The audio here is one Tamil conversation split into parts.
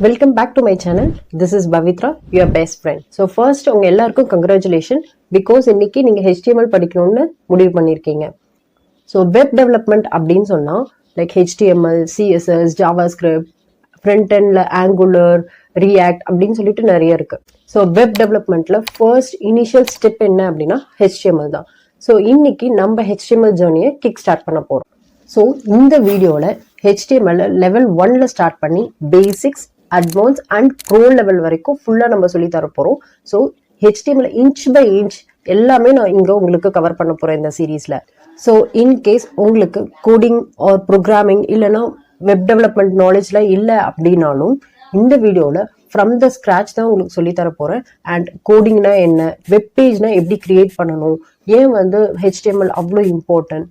Welcome back to my channel. This is Bavitra, your best friend. So first உங்க எல்லாருக்கும் congratulation because இன்னைக்கு நீங்க HTML படிக்கணும்னு முடிவு பண்ணிருக்கீங்க. So web development அப்படின்னு சொன்னா like HTML, CSS, JavaScript, front endல Angular, React அப்படின்னு சொல்லிட்டு நிறைய இருக்கு. So web developmentல first initial step என்ன அப்படின்னா HTML தான். So இன்னைக்கு நம்ம HTML journey-யை kick start பண்ண போறோம். ஸோ இந்த வீடியோவில் HTML லெவல் 1ல ஸ்டார்ட் பண்ணி basics, advance and pro level வரைக்கும் ஃபுல்லாக நம்ம சொல்லி தர போகிறோம். So HTML inch by inch எல்லாமே நான் இங்கே உங்களுக்கு கவர் பண்ண போகிறேன் இந்த சீரீஸில். ஸோ இன்கேஸ் உங்களுக்கு கோடிங் ஆர் ப்ரோக்ராமிங் இல்லைனா வெப் டெவலப்மெண்ட் நாலேஜ்லாம் இல்லை அப்படின்னாலும் இந்த வீடியோவில் ஃப்ரம் த ஸ்க்ராச் தான் உங்களுக்கு சொல்லி தர போகிறேன். அண்ட் கோடிங்னா என்ன, வெப் பேஜ்னா எப்படி கிரியேட் பண்ணணும், ஏன் HTML அவ்வளோ இம்பார்ட்டன்ட்,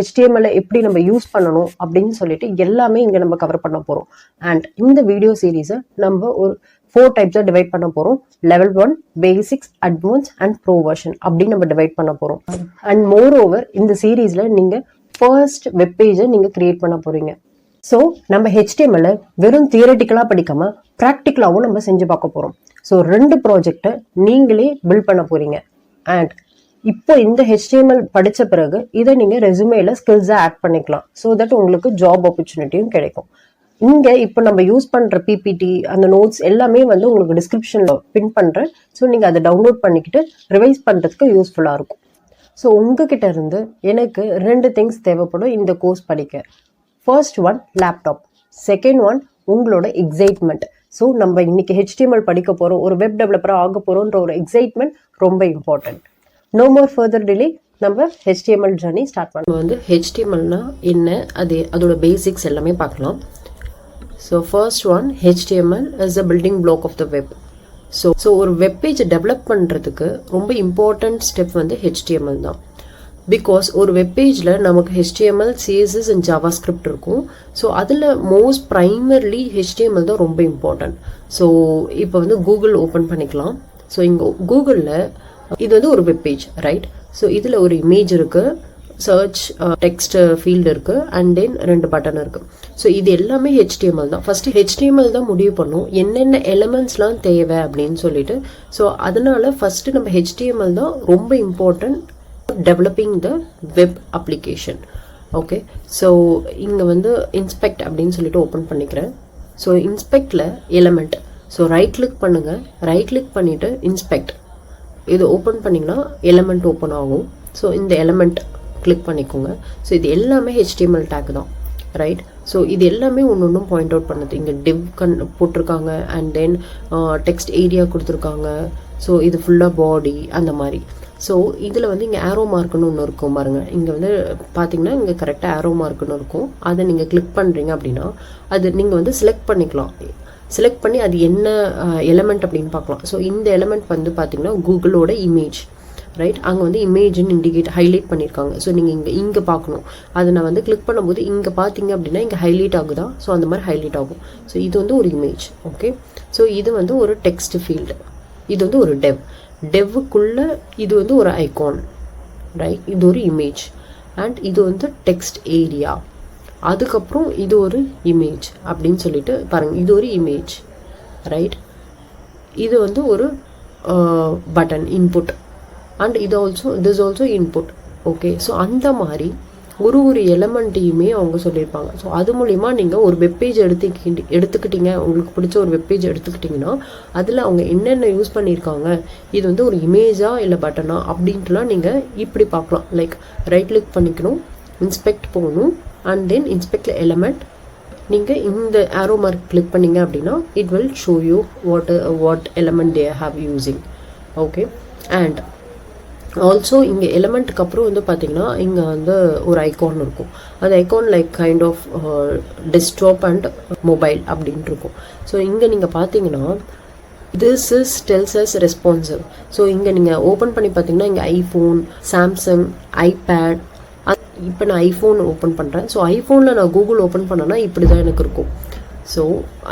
HTML எப்படி நம்ம யூஸ் பண்ணணும் அப்படின்னு சொல்லிட்டு எல்லாமே இங்கே நம்ம கவர் பண்ண போகிறோம். அண்ட் இந்த வீடியோ சீரீஸை நம்ம ஒரு 4 டைப்ஸாக டிவைட் பண்ண போகிறோம். Level 1, basics, advance and bro version அப்படின்னு நம்ம டிவைட் பண்ண போகிறோம். அண்ட் மோர் ஓவர் இந்த சீரீஸில் நீங்கள் ஃபர்ஸ்ட் வெப் பேஜை நீங்கள் கிரியேட் பண்ண போகிறீங்க. ஸோ நம்ம HTML வெறும் தியரட்டிக்கலாக படிக்காம ப்ராக்டிக்கலாகவும் நம்ம செஞ்சு பார்க்க போகிறோம். ஸோ 2 ப்ராஜெக்டை நீங்களே பில்ட் பண்ண போகிறீங்க. அண்ட் இப்போ இந்த HTML படித்த பிறகு இதை நீங்கள் ரெசுமேல ஸ்கில்ஸாக ஆட் பண்ணிக்கலாம். ஸோ தட் உங்களுக்கு ஜாப் ஆப்பர்ச்சுனிட்டியும் கிடைக்கும். இங்கே இப்போ நம்ம யூஸ் பண்ணுற PPT அந்த நோட்ஸ் எல்லாமே உங்களுக்கு டிஸ்கிரிப்ஷனில் பின் பண்ணுறேன். ஸோ நீங்கள் அதை டவுன்லோட் பண்ணிக்கிட்டு ரிவைஸ் பண்ணுறதுக்கு யூஸ்ஃபுல்லாக இருக்கும். ஸோ உங்ககிட்ட இருந்து எனக்கு 2 திங்ஸ் தேவைப்படும் இந்த கோர்ஸ் படிக்க. First one laptop, second one உங்களோட எக்ஸைட்மெண்ட். ஸோ நம்ம இன்னைக்கு HTML படிக்க போகிறோம், ஒரு வெப் டெவலப்பராக ஆக போகிறோன்ற ஒரு எக்ஸைட்மெண்ட் ரொம்ப important. No more further delay, நம்ம HTML ஜர்னி ஸ்டார்ட் பண்ணுவோம். HTMLனா என்ன, அதோட பேசிக்ஸ் எல்லாமே பார்க்கலாம். So first one, HTML is a building block of the web. So ஒரு வெப் பேஜ் டெவலப் பண்ணுறதுக்கு ரொம்ப இம்பார்ட்டன்ட் ஸ்டெப் HTML தான். பிகாஸ் ஒரு வெப் பேஜில் நமக்கு HTML, CSS அண்ட் JavaScript இருக்கும். ஸோ அதில் மோஸ்ட் ப்ரைமர்லி HTML தான் ரொம்ப இம்பார்ட்டன்ட். ஸோ இப்போ கூகுள் ஓப்பன் பண்ணிக்கலாம். ஸோ இங்கே கூகுளில் இது ஒரு வெப் பேஜ், ரைட்? ஸோ இதில் ஒரு இமேஜ் இருக்குது, சர்ச் டெக்ஸ்ட் ஃபீல்டு இருக்குது, அண்ட் தென் 2 பட்டன் இருக்குது. ஸோ இது எல்லாமே HTML தான். ஃபஸ்ட்டு HTML தான் முடிவு பண்ணும் என்னென்ன எலிமெண்ட்ஸ்லாம் தேவை அப்படின்னு சொல்லிட்டு. ஸோ அதனால ஃபஸ்ட்டு நம்ம HTML தான் ரொம்ப important developing the web application. Okay, so இங்கே இன்ஸ்பெக்ட் அப்படின்னு சொல்லிட்டு ஓப்பன் பண்ணிக்கிறேன். ஸோ இன்ஸ்பெக்டில் எலிமெண்ட், ஸோ ரைட் கிளிக் பண்ணுங்கள். ரைட் கிளிக் பண்ணிவிட்டு இன்ஸ்பெக்ட் இது ஓப்பன் பண்ணிங்கன்னா எலிமெண்ட் ஓப்பன் ஆகும். ஸோ இந்த எலிமெண்ட் கிளிக் பண்ணிக்கோங்க. ஸோ இது எல்லாமே HTML டேக் தான், ரைட்? ஸோ இது எல்லாமே ஒன்று பாயிண்ட் அவுட் பண்ணுது. இங்கே டிவ் போட்டிருக்காங்க, அண்ட் தென் டெக்ஸ்ட் ஏரியா கொடுத்துருக்காங்க. ஸோ இது ஃபுல்லாக பாடி அந்த மாதிரி. ஸோ இதில் இங்கே ஆரோ மார்க்குன்னு ஒன்று இருக்கும் பாருங்கள். இங்கே பார்த்தீங்கன்னா இங்கே கரெக்டாக ஆரோ மார்க்குன்னு இருக்கும். அதை நீங்கள் கிளிக் பண்ணுறீங்க அப்படின்னா அது நீங்கள் செலக்ட் பண்ணிக்கலாம். செலக்ட் பண்ணி அது என்ன எலிமெண்ட் அப்படின்னு பார்க்கலாம். ஸோ இந்த எலிமெண்ட் பார்த்தீங்கன்னா கூகுளோட இமேஜ், ரைட்? அங்கே இமேஜ்னு இண்டிகேட் ஹைலைட் பண்ணியிருக்காங்க. ஸோ நீங்கள் இங்கே பார்க்கணும். அதை நான் கிளிக் பண்ணும்போது இங்கே பார்த்தீங்க அப்படின்னா இங்கே ஹைலைட் ஆகுதா? ஸோ அந்த மாதிரி ஹைலைட் ஆகும். ஸோ இது ஒரு இமேஜ், ஓகே. ஸோ இது ஒரு டெக்ஸ்ட் ஃபீல்டு, இது ஒரு டெவ்வுக்குள்ளே இது ஒரு ஐகான், ரைட்? இது ஒரு இமேஜ். அண்ட் இது டெக்ஸ்ட் ஏரியா. அதுக்கப்புறம் இது ஒரு இமேஜ் அப்படின்னு சொல்லிட்டு பாருங்கள், இது ஒரு இமேஜ், ரைட்? இது ஒரு button input, and this also input, okay. So அந்த மாதிரி ஒரு எலமெண்ட்டையுமே அவங்க சொல்லியிருப்பாங்க. ஸோ அது மூலிமா நீங்கள் ஒரு வெப்பேஜ் எடுத்துக்கிட்டீங்க, உங்களுக்கு பிடிச்ச ஒரு வெப்பேஜ் எடுத்துக்கிட்டிங்கன்னா அதில் அவங்க என்னென்ன யூஸ் பண்ணியிருக்காங்க, இது ஒரு இமேஜா இல்லை பட்டனா அப்படின்ட்டுலாம் நீங்கள் இப்படி பார்க்கலாம். லைக் ரைட் கிளிக் பண்ணிக்கணும், இன்ஸ்பெக்ட் போகணும், அண்ட் தென் இன்ஸ்பெக்ட் எலிமெண்ட். நீங்கள் இந்த ஆரோ மார்க் கிளிக் பண்ணீங்க அப்படின்னா it will show you what element they have using, okay. And also இங்கே எலிமெண்ட்டுக்கு அப்புறம் பார்த்தீங்கன்னா இங்கே ஒரு ஐகான் இருக்கும். அந்த icon like kind of desktop and mobile அப்படின்ட்டு இருக்கும். ஸோ இங்கே நீங்கள் பார்த்தீங்கன்னா this is tells us responsive. So இங்கே நீங்கள் ஓப்பன் பண்ணி பார்த்தீங்கன்னா இங்கே ஐஃபோன், சாம்சங், ஐபேட். இப்போ நான் ஐஃபோன் ஓப்பன் பண்ணுறேன். ஸோ ஐஃபோனில் நான் கூகுள் ஓப்பன் பண்ணேன்னா இப்படி தான் எனக்கு இருக்கும். ஸோ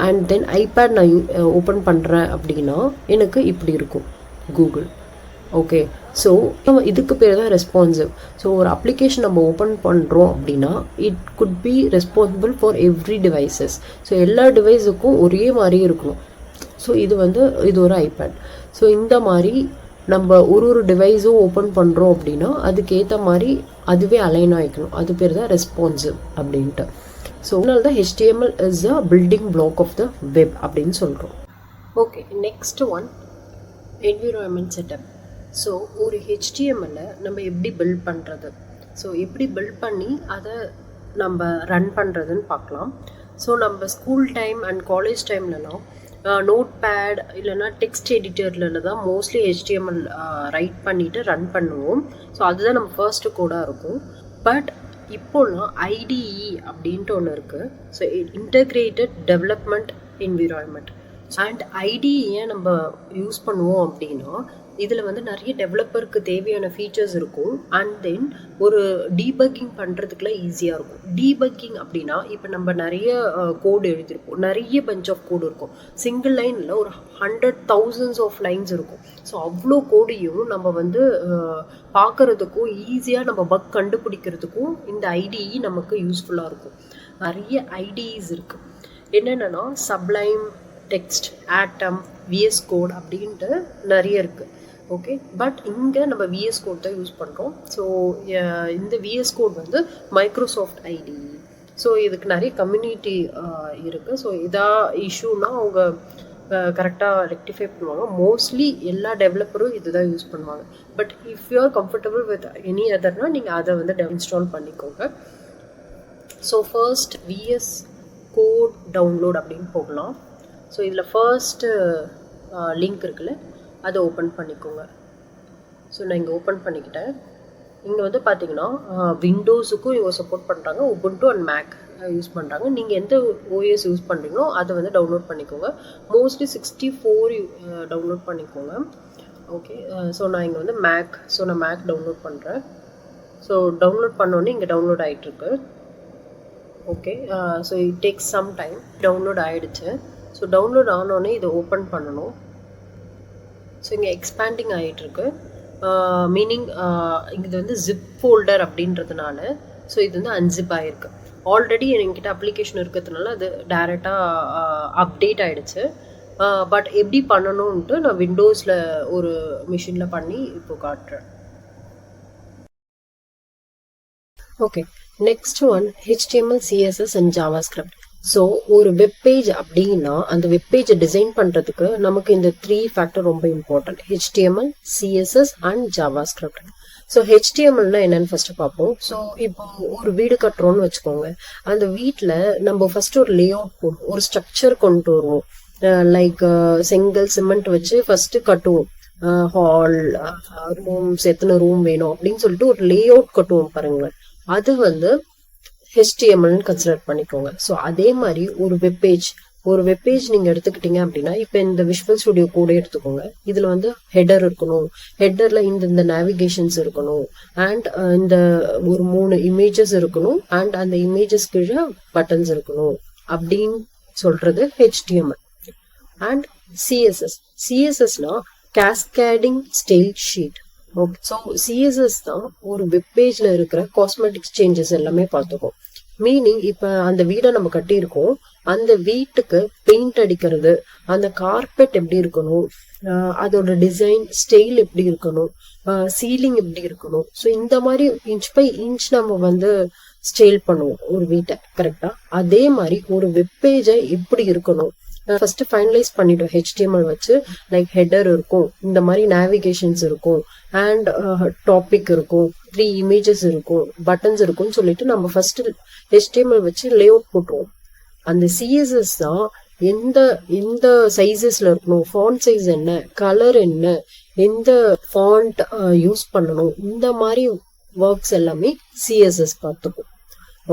அண்ட் தென் ஐபேட் நான் ஓப்பன் பண்ணுறேன் அப்படின்னா எனக்கு இப்படி இருக்கும் கூகுள். ஓகே, ஸோ இதுக்கு பேர் தான் ரெஸ்பான்சிவ். ஸோ ஒரு அப்ளிகேஷன் நம்ம ஓப்பன் பண்ணுறோம் அப்படின்னா it could be responsible for every devices. So எல்லா டிவைஸுக்கும் ஒரே மாதிரி இருக்கணும். ஸோ இது ஒரு ஐபேட். ஸோ இந்த மாதிரி நம்ம ஒரு டிவைஸும் ஓப்பன் பண்ணுறோம் அப்படின்னா அதுக்கேற்ற மாதிரி அதுவே அலைன் ஆகிக்கணும். அது பேர் தான் ரெஸ்பான்சிவ் அப்படின்ட்டு. ஸோ அதனால தான் HTML is a building block of the web அப்படின்னு சொல்கிறோம். Okay, next one environment setup. So ஒரு HTML நம்ம எப்படி பில்ட் பண்ணுறது, ஸோ எப்படி பில்ட் பண்ணி அதை நம்ம ரன் பண்ணுறதுன்னு பார்க்கலாம். ஸோ நம்ம ஸ்கூல் டைம் அண்ட் காலேஜ் டைம்லலாம் நோட் பேட் இல்லைனா டெக்ஸ்ட் எடிட்டரில் தான் மோஸ்ட்லி HTML ரைட் பண்ணிவிட்டு ரன் பண்ணுவோம். ஸோ அதுதான் நம்ம ஃபர்ஸ்ட்டு கோடாக இருக்கும். பட் இப்போலாம் IDE அப்படின்ட்டு ஒன்று இருக்குது. So integrated development environment. And IDE ஏன் நம்ம யூஸ் பண்ணுவோம் அப்படின்னா இதில் நிறைய டெவலப்பருக்கு தேவையான ஃபீச்சர்ஸ் இருக்கும். அண்ட் தென் ஒரு டீபக்கிங் பண்ணுறதுக்குலாம் ஈஸியாக இருக்கும். டீபக்கிங் அப்படின்னா இப்போ நம்ம நிறைய கோடு எழுதியிருப்போம், நிறைய பஞ்ச் ஆஃப் கோடு இருக்கும். சிங்கிள் லைனில் ஒரு 100,000s ஆஃப் லைன்ஸ் இருக்கும். ஸோ அவ்வளோ கோடையும் நம்ம பார்க்குறதுக்கும் ஈஸியாக நம்ம பக் கண்டுபிடிக்கிறதுக்கும் இந்த IDE நமக்கு யூஸ்ஃபுல்லாக இருக்கும். நிறைய IDEs இருக்குது. என்னென்னா Sublime, Text, Atom, VS code அப்படின்ட்டு நிறைய இருக்குது. ஓகே, பட் இங்கே நம்ம VS கோட் தான் யூஸ் பண்ணுறோம். ஸோ இந்த VS code Microsoft IDE. So இதுக்கு நிறைய கம்யூனிட்டி இருக்குது. ஸோ இஷ்யூனா அவங்க கரெக்டாக ரெக்டிஃபை பண்ணுவாங்க. மோஸ்ட்லி எல்லா டெவலப்பரும் இதுதான் யூஸ் பண்ணுவாங்க. But if you are comfortable with any அதர்னா நீங்கள் அதை இன்ஸ்டால் பண்ணிக்கோங்க. So first VS code download அப்படின்னு போகலாம். ஸோ இதில் ஃபர்ஸ்ட்டு லிங்க் இருக்குல்ல, அதை ஓப்பன் பண்ணிக்கோங்க. ஸோ நான் இங்கே ஓப்பன் பண்ணிக்கிட்டேன். இங்கே பார்த்தீங்கன்னா விண்டோஸுக்கும் இவங்க சப்போர்ட் பண்ணுறாங்க, உபுண்டு அண்ட் மேக் யூஸ் பண்ணுறாங்க. நீங்கள் எந்த OS யூஸ் பண்ணுறீங்களோ அதை டவுன்லோட் பண்ணிக்கோங்க. மோஸ்ட்லி 64 டவுன்லோட் பண்ணிக்கோங்க. ஓகே, ஸோ நான் இங்கே மேக், ஸோ நான் மேக் டவுன்லோட் பண்ணுறேன். ஸோ டவுன்லோட் பண்ணோன்னே இங்கே டவுன்லோட் ஆகிட்டுருக்கு. Okay, so it takes some time. Download ஆகிடுச்சு. ஸோ டவுன்லோட் ஆனோடனே இதை ஓப்பன் பண்ணணும். ஸோ இங்கே எக்ஸ்பேண்டிங் ஆகிட்டுருக்கு. மீனிங் இது ஜிப் ஃபோல்டர் அப்படின்றதுனால ஸோ இது அன்சிப் ஆகிருக்கு. ஆல்ரெடி என்கிட்ட அப்ளிகேஷன் இருக்கிறதுனால அது டைரெக்டாக அப்டேட் ஆகிடுச்சு. பட் எப்படி பண்ணணுன்ட்டு நான் விண்டோஸில் ஒரு மிஷினில் பண்ணி இப்போ காட்டுறேன். Okay, next one HTML, CSS and JavaScript. So ஒரு வெப்பேஜ் அப்படின்னா அந்த வெப்பேஜை டிசைன் பண்ணுறதுக்கு நமக்கு இந்த 3 ஃபேக்டர் ரொம்ப important: HTML, CSS and JavaScript. So HTMLனா என்னன்னு ஃபர்ஸ்ட் பார்ப்போம். ஸோ இப்போ ஒரு வீடு கட்டுறோம்னு வச்சுக்கோங்க. அந்த வீட்டில் நம்ம ஃபர்ஸ்ட் ஒரு லே அவுட் போடுவோம், ஒரு ஸ்ட்ரக்சர் கொண்டு வருவோம். லைக் செங்கல், சிமெண்ட் வச்சு ஃபர்ஸ்ட் கட்டுவோம். ஹால், ரூம்ஸ், எத்தனை ரூம் வேணும் அப்படின்னு சொல்லிட்டு ஒரு லே அவுட் கட்டுவோம் பாருங்களேன். அது HTMLன்னு கன்சிடர் பண்ணிக்கோங்க. ஸோ அதே மாதிரி ஒரு வெப்பேஜ் நீங்கள் எடுத்துக்கிட்டீங்க அப்படின்னா இப்போ இந்த விஷுவல் ஸ்டுடியோ கூட எடுத்துக்கோங்க. இதில் ஹெடர் இருக்கணும், ஹெடரில் இந்த நேவிகேஷன்ஸ் இருக்கணும், அண்ட் இந்த ஒரு 3 இமேஜஸ் இருக்கணும், அண்ட் அந்த இமேஜஸ் கீழே பட்டன்ஸ் இருக்கணும் அப்படின்னு சொல்றது HTML. அண்ட் CSSனா cascading style sheet. Okay, so CSS தான் ஒரு வெப்பேஜ்ல இருக்கிற காஸ்மெட்டிக்ஸ் சேஞ்சஸ் எல்லாமே பார்த்துக்கும். மீனிங் இப்போ அந்த வீடை நம்ம கட்டியிருக்கோம், அந்த வீட்டுக்கு பெயிண்ட் அடிக்கிறது, அந்த கார்பெட் எப்படி இருக்கணும், அதோட டிசைன் ஸ்டைல் எப்படி இருக்கணும், சீலிங் எப்படி இருக்கணும். ஸோ இந்த மாதிரி இன்ச் பை இன்ச் நம்ம ஸ்டைல் பண்ணுவோம் ஒரு வீட்டை, கரெக்டா? அதே மாதிரி ஒரு வெப்பேஜை எப்படி இருக்கணும் ஃபர்ஸ்ட் ஃபைனலைஸ் பண்ணிட்டோம் HTML வச்சு. லைக் ஹெடர் இருக்கும், இந்த மாதிரி நேவிகேஷன்ஸ் இருக்கும், அண்ட் டாபிக் இருக்கும், 3 இமேஜஸ் இருக்கும், பட்டன்ஸ் இருக்கும்னு சொல்லிட்டு நம்ம ஃபர்ஸ்ட் HTML வச்சு லே அவுட் போட்டுருவோம். அந்த CSS தான் எந்த சைஸஸ்ல இருக்கணும், ஃபாண்ட் சைஸ் என்ன, கலர் என்ன, எந்த ஃபாண்ட் யூஸ் பண்ணணும், இந்த மாதிரி ஒர்க்ஸ் எல்லாமே CSS பார்த்துக்கும்.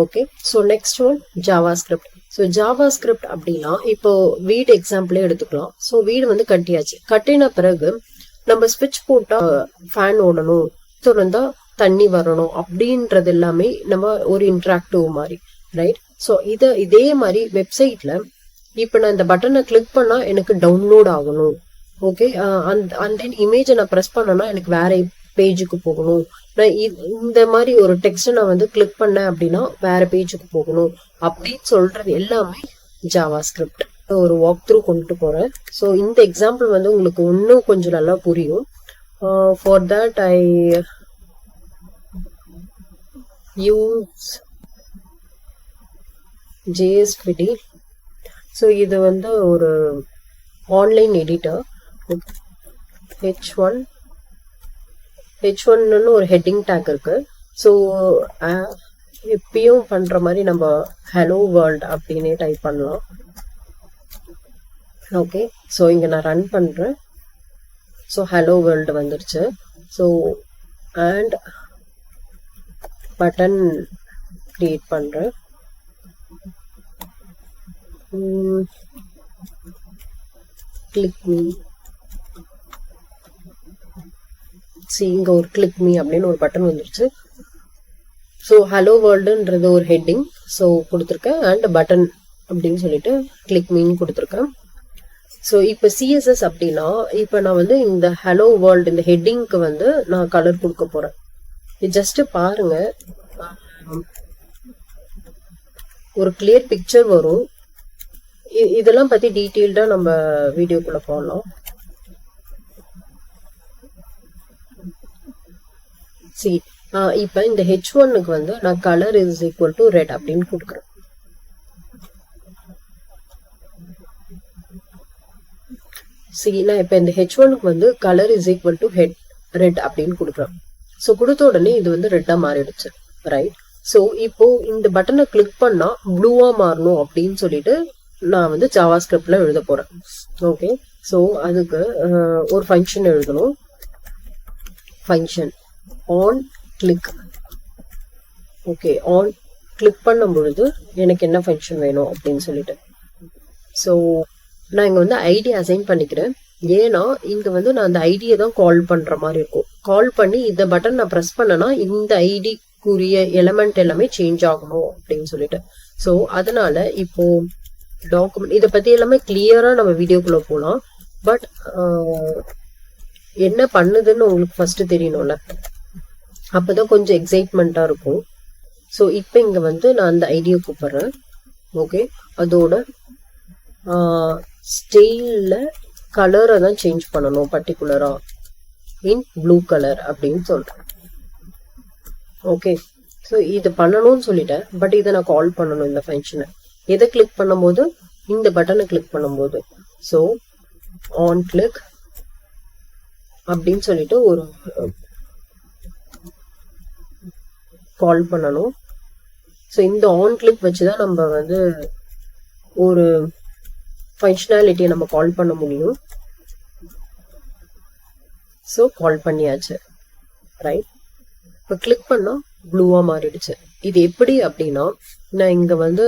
Okay, so next one JavaScript. So JavaScript அப்படின்னா இப்போ வீடு எக்ஸாம்பிளே எடுத்துக்கலாம். ஸோ வீடு கட்டியாச்சு. கட்டின பிறகு நம்ம ஸ்விட்ச் போட்டா ஃபேன் ஓடணும், திறந்தா தண்ணி வரணும் அப்படின்றது எல்லாமே நம்ம ஒரு இன்டராக்டிவ் மாதிரி, ரைட்? ஸோ இதே மாதிரி வெப்சைட்ல இப்போ நான் இந்த பட்டனை கிளிக் பண்ணா எனக்கு டவுன்லோட் ஆகணும், ஓகே, அண்ட் தென் இமேஜை நான் ப்ரெஸ் பண்ணேன்னா எனக்கு வேற பேஜுக்கு போகணும். நான் இந்த மாதிரி ஒரு டெக்ஸ்ட் நான் வந்து கிளிக் பண்ணேன் அப்படின்னா வேற பேஜுக்கு போகணும் அப்படின்னு சொல்றது எல்லாமே ஜாவா ஸ்கிரிப்ட். ஒரு வாக் த்ரூ கொண்டு போறேன். ஸோ இந்த எக்ஸாம்பிள் வந்து உங்களுக்கு இன்னும் கொஞ்சம் நல்லா புரியும். For that I use JSPD. So இது வந்து ஒரு ஆன்லைன் எடிட்டர். H1ன்னு ஒரு ஹெட்டிங் டேக் இருக்கு. ஸோ எப்பயும் பண்ற மாதிரி நம்ம ஹலோ வேர்ல்ட் அப்படின்னே டைப் பண்ணலாம். ஓகே, ஸோ இங்க நான் ரன் பண்றேன். ஸோ ஹலோ வேர்ல்டு வந்துருச்சு. ஸோ அண்ட் பட்டன் கிரியேட் பண்றேன். Click me. இங்க ஒரு கிளிக் மீ அப்படின்னு ஒரு பட்டன் வந்துருச்சு. ஸோ ஹலோ வேர்ல்டுன்றது ஒரு ஹெட்டிங் ஸோ கொடுத்துருக்கேன். அண்ட் பட்டன் அப்படின்னு சொல்லிட்டு கிளிக் மீன்னு கொடுத்துருக்கேன். ஸோ இப்போ சிஎஸ்எஸ் அப்படின்னா இப்போ நான் வந்து இந்த ஹலோ வேர்ல்டு இந்த ஹெட்டிங்க்கு வந்து நான் கலர் கொடுக்க போறேன். ஜஸ்ட் பாருங்க, ஒரு கிளியர் பிக்சர் வரும். இதெல்லாம் பத்தி டீட்டெயில்டா நம்ம வீடியோக்குள்ள போடலாம். இப்ப இந்த H1க்கு வந்து நான் colour is equal to red அப்படின்னு கொடுக்குறேன். நான் இப்ப இந்த H1க்கு வந்து colour is equal to red அப்படின்னு கொடுக்குறேன். ஸோ கொடுத்த உடனே இது வந்து ரெட்டா மாறிடுச்சு, ரைட்? ஸோ இப்போ இந்த பட்டனை கிளிக் பண்ணா ப்ளூவா மாறணும் அப்படின்னு சொல்லிட்டு நான் வந்து ஜாவா ஸ்கிரிப்ட்ல எழுத போறேன். ஓகே, ஸோ அதுக்கு ஒரு ஃபங்க்ஷன் எழுதணும். Function on click. Okay, on click பண்ணும் பொழுது எனக்கு என்ன ஃபங்க்ஷன் வேணும் அப்படின்னு சொல்லிட்டு. ஸோ நான் இங்க வந்து ஐடி அசைன் பண்ணிக்கிறேன். ஏன்னா இங்க வந்து நான் அந்த ஐடியை தான் கால் பண்ற மாதிரி இருக்கும். கால் பண்ணி இந்த பட்டன் நான் ப்ரெஸ் பண்ணனா இந்த ஐடிக்குரிய எலமெண்ட் எல்லாமே சேஞ்ச் ஆகணும் அப்படின்னு சொல்லிட்டு. ஸோ அதனால இப்போ டாக்குமெண்ட் இதை பத்தி எல்லாமே கிளியரா நம்ம வீடியோக்குள்ள போகலாம். பட் என்ன பண்ணுதுன்னு உங்களுக்கு ஃபர்ஸ்ட் தெரியணும்ல, அப்பதான் கொஞ்சம் எக்ஸைட்மெண்டா இருக்கும். ஸோ இப்போ இங்க வந்து நான் அந்த ஐடியை கூப்பிடுறேன். ஓகே, அதோட ஸ்டைல்ல கலரை தான் சேஞ்ச் பண்ணணும், பர்டிகுலரா இன் ப்ளூ கலர் அப்படின்னு சொல்றேன். ஓகே, ஸோ இது பண்ணணும்னு சொல்லிட்டேன். பட் இதை நான் கால் பண்ணணும் இந்த ஃபங்க்ஷனை. எதை கிளிக் பண்ணும்போது? இந்த பட்டனை கிளிக் பண்ணும்போது. ஸோ ஆன் கிளிக் அப்படின்னு சொல்லிட்டு ஒரு கால் பண்ணணும். ஸோ இந்த ஆன் கிளிக் வச்சுதான் நம்ம வந்து ஒரு ஃபங்க்ஷனாலிட்டியை நம்ம கால் பண்ண முடியும். ஸோ கால் பண்ணியாச்சு, ரைட்? இப்போ கிளிக் பண்ணா ப்ளூவா மாறிடுச்சு. இது எப்படி அப்படின்னா, நான் இங்க வந்து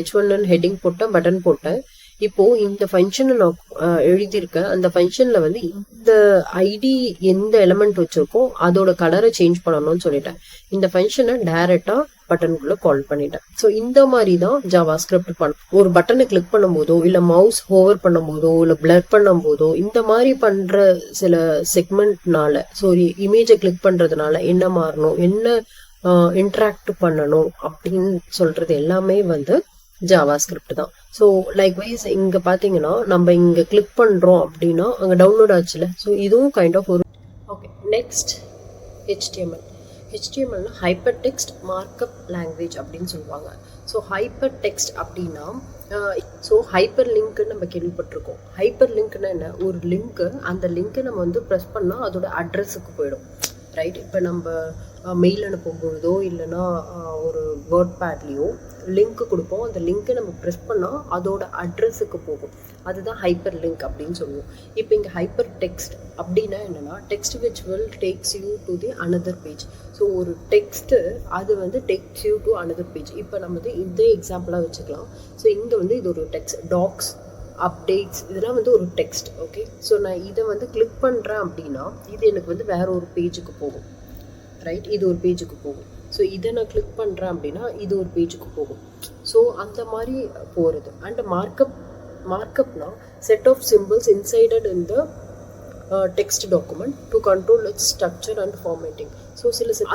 H1 ஹெட்டிங் போட்டேன், பட்டன் போட்டேன். இப்போ இந்த ஃபங்க்ஷனை நான் எழுதியிருக்கேன். அந்த ஃபங்க்ஷன்ல வந்து இந்த ஐடி எந்த எலிமெண்ட் வச்சிருக்கோ அதோட கலரை சேஞ்ச் பண்ணணும்னு சொல்லிட்டேன். இந்த ஃபங்க்ஷனை டைரக்டா பட்டனுக்குள்ள கால் பண்ணிட்டேன். ஸோ இந்த மாதிரி தான் ஜாவா ஸ்கிரிப்ட் பண்ணும். ஒரு பட்டனை கிளிக் பண்ணும் போதோ இல்ல மவுஸ் ஹோவர் பண்ணும் போதோ இல்ல பிளர் பண்ணும் போதோ இந்த மாதிரி பண்ற சில செக்மெண்ட்னால, ஸோ இமேஜை கிளிக் பண்றதுனால என்ன மாறணும், என்ன இன்டராக்ட் பண்ணணும் அப்படின்னு சொல்றது எல்லாமே வந்து ஜாவா ஸ்கிரிப்ட் தான். ஸோ லைக்வைஸ் இங்க பாத்தீங்கன்னா நம்ம இங்க கிளிக் பண்றோம் அப்படின்னா அங்க டவுன்லோட் ஆச்சுல. ஸோ இதுவும் கைண்ட் ஆஃப் ஒரு okay. Next HTML hyper text markup language அப்படின்னு சொல்லுவாங்க. ஸோ ஹைப்பர் டெக்ஸ்ட் அப்படின்னா ஹைப்பர் லிங்க்னு நம்ம கேள்விப்பட்டிருக்கோம். ஹைப்பர் லிங்க்னா என்ன? ஒரு லிங்க், அந்த லிங்க்கை நம்ம வந்து ப்ரெஸ் பண்ணா அதோட அட்ரஸுக்கு போயிடும், ரைட்? இப்போ நம்ம மெயில் அனுப்பும் பொழுதோ இல்லைன்னா ஒரு வேர்ட் பேட்லேயோ லிங்க் கொடுப்போம். அந்த லிங்க்கை நம்ம ப்ரெஸ் பண்ணால் அதோட அட்ரஸுக்கு போகும். அதுதான் ஹைப்பர் லிங்க் அப்படின்னு சொல்லுவோம். இப்போ இங்கே ஹைப்பர் டெக்ஸ்ட் அப்படின்னா என்னன்னா, text which will tax you to the another page. So ஒரு டெக்ஸ்ட்டு அது வந்து tax you to another page. இப்போ நம்ம வந்து இதே எக்ஸாம்பிளாக வச்சுக்கலாம். ஸோ இங்கே வந்து இது ஒரு டெக்ஸ்ட், டாக்ஸ், அப்டேட்ஸ், இதெல்லாம் வந்து ஒரு டெக்ஸ்ட். ஓகே, ஸோ நான் இதை வந்து கிளிக் பண்ணுறேன் அப்படின்னா இது எனக்கு வந்து வேற ஒரு பேஜுக்கு போகும், ரைட்? இது ஒரு பேஜுக்கு போகும். ஸோ இதை நான் கிளிக் பண்ணுறேன் அப்படின்னா இது ஒரு பேஜுக்கு போகும். ஸோ அந்த மாதிரி போகிறது. அண்ட் மார்க்அப்னா set of symbols inserted in the text document to control its structure and formatting. So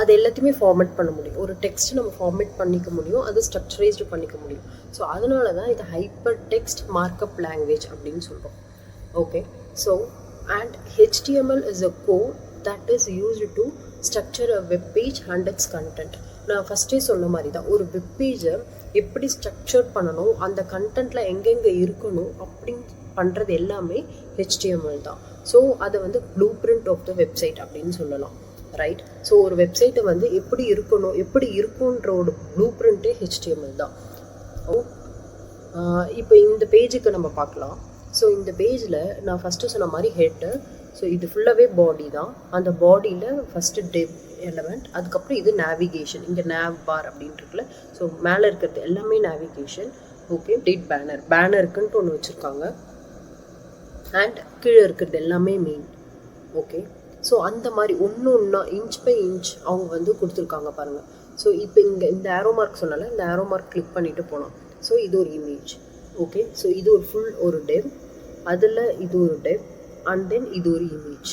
அது எல்லாத்தையுமே ஃபார்மேட் பண்ண முடியும். ஒரு டெக்ஸ்ட் நம்ம ஃபார்மேட் பண்ணிக்க முடியும், அது ஸ்ட்ரக்சரைஸ்டு பண்ணிக்க முடியும். ஸோ அதனால தான் இது ஹைப்பர் டெக்ஸ்ட் மார்க்அப் லாங்குவேஜ் அப்படின்னு சொல்கிறோம். Okay, so and HTML is a code that is used to structure a web page and its content. நான் ஃபஸ்ட்டே சொன்ன மாதிரி தான், ஒரு வெப் பேஜை எப்படி ஸ்ட்ரக்சர் பண்ணணும், அந்த கண்டென்ட்டில் எங்கெங்கே இருக்கணும் அப்படின்னு பண்ணுறது எல்லாமே HTML தான். ஸோ அதை வந்து blue print of the website அப்படின்னு சொல்லலாம், ரைட்? ஸோ ஒரு வெப்சைட்டை வந்து எப்படி இருக்கணும், எப்படி இருக்குன்ற ஒரு ப்ளூ பிரிண்ட்டே HTML தான். இப்போ இந்த பேஜுக்கு நம்ம பார்க்கலாம். ஸோ இந்த பேஜில் நான் ஃபஸ்ட்டு சொன்ன மாதிரி ஹெட்டு, ஸோ இது ஃபுல்லாகவே பாடி தான். அந்த பாடியில் ஃபஸ்ட்டு டெவ் எலமெண்ட், அதுக்கப்புறம் இது நேவிகேஷன், இங்கே நேவ் பார் அப்படின்ட்டு இருக்குல்ல, ஸோ மேலே இருக்கிறது எல்லாமே நேவிகேஷன். ஓகே, டேட் பேனருக்குன்ட்டு ஒன்று வச்சுருக்காங்க, அண்ட் கீழே இருக்கிறது எல்லாமே மெயின். ஓகே, ஸோ அந்த மாதிரி ஒன்று ஒன்றா இன்ச் பை இன்ச் அவங்க வந்து கொடுத்துருக்காங்க பாருங்கள். ஸோ இப்போ இங்கே இந்த ஆரோ மார்க் சொன்னால இந்த ஆரோ மார்க் கிளிக் பண்ணிவிட்டு போனோம். ஸோ இது ஒரு இமேஜ். ஓகே, ஸோ இது ஒரு ஃபுல் ஒரு டெவ், அதில் இது ஒரு டெவ், அண்ட் தென் இது ஒரு இமேஜ்,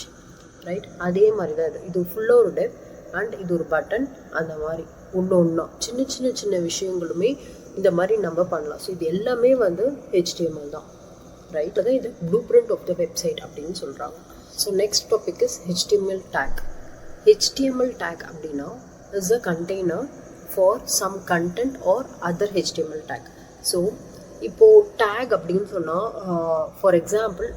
ரைட்? அதே மாதிரி தான் இது ஃபுல்லாக ஒரு டெவ், அண்ட் இது ஒரு பட்டன். அந்த மாதிரி ஒன்று ஒன்றா சின்ன சின்ன சின்ன விஷயங்களுமே இந்த மாதிரி நம்ம பண்ணலாம். ஸோ இது எல்லாமே வந்து HTML தான், ரைட்? அதான் இது ப்ளூ பிரிண்ட் ஆஃப் த வெப்சைட் அப்படின்னு சொல்கிறாங்க. So next topic is HTML tag. HTML tag அப்படின்னா is a container for some content or other HTML tag. So இப்போது டேக் அப்படின்னு சொன்னால், ஃபார் எக்ஸாம்பிள்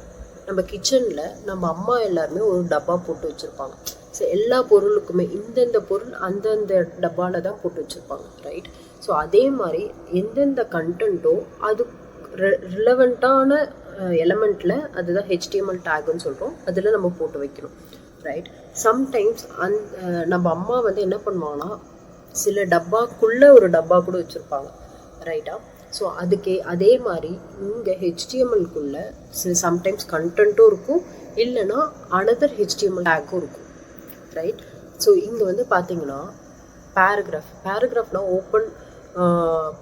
நம்ம கிச்சனில் நம்ம அம்மா எல்லாருமே ஒரு டப்பா போட்டு வச்சுருப்பாங்க. ஸோ எல்லா பொருளுக்குமே இந்தந்த பொருள் அந்தந்த டப்பாவில் தான் போட்டு வச்சுருப்பாங்க, ரைட்? ஸோ அதே மாதிரி எந்தெந்த கண்டென்ட்டோ அது ரிலவெண்ட்டான எலமெண்ட்டில் அதுதான் HTML டேக்னு சொல்கிறோம், அதில் நம்ம போட்டு வைக்கணும், ரைட்? சம்டைம்ஸ் நம்ம அம்மா வந்து என்ன பண்ணுவாங்கன்னா சில டப்பாக்குள்ளே ஒரு டப்பா கூட வச்சுருப்பாங்க, ரைட்டா? ஸோ அதே மாதிரி இங்கே HTMLக்குள்ளே சம்டைம்ஸ் கண்டென்ட்டும் இருக்கும், இல்லைன்னா அனதர் HTML டேக்கும் இருக்கும், ரைட்? ஸோ இங்கே வந்து பார்த்தீங்கன்னா பேராகிராஃப்னா open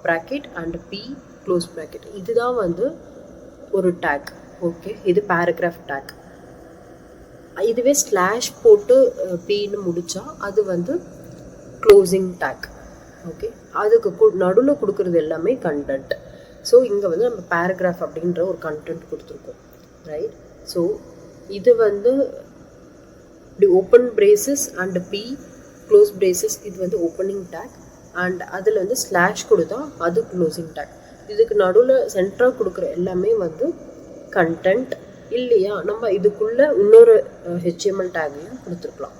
bracket and P close bracket, இதுதான் வந்து ஒரு டேக். ஓகே, இது பேராகிராஃப் டேக். இதுவே ஸ்லாஷ் போட்டு Pன்னு முடித்தா அது வந்து க்ளோசிங் டேக். ஓகே, அதுக்கு நடுவில் கொடுக்குறது எல்லாமே கண்டென்ட். ஸோ இங்கே வந்து நம்ம பேராகிராஃப் அப்படின்ற ஒரு கண்டென்ட் கொடுத்துருக்கோம், ரைட்? ஸோ இது வந்து இப்படி open braces and P close braces, இது வந்து ஓப்பனிங் டேக், அண்ட் அதில் வந்து ஸ்லாஷ் கொடுத்தா அது க்ளோசிங் டேக். இதுக்கு நடுவில் சென்டராக கொடுக்குற எல்லாமே வந்து கண்டென்ட், இல்லையா நம்ம இதுக்குள்ளே இன்னொரு HTML டேக்கையும் கொடுத்துருக்கலாம்.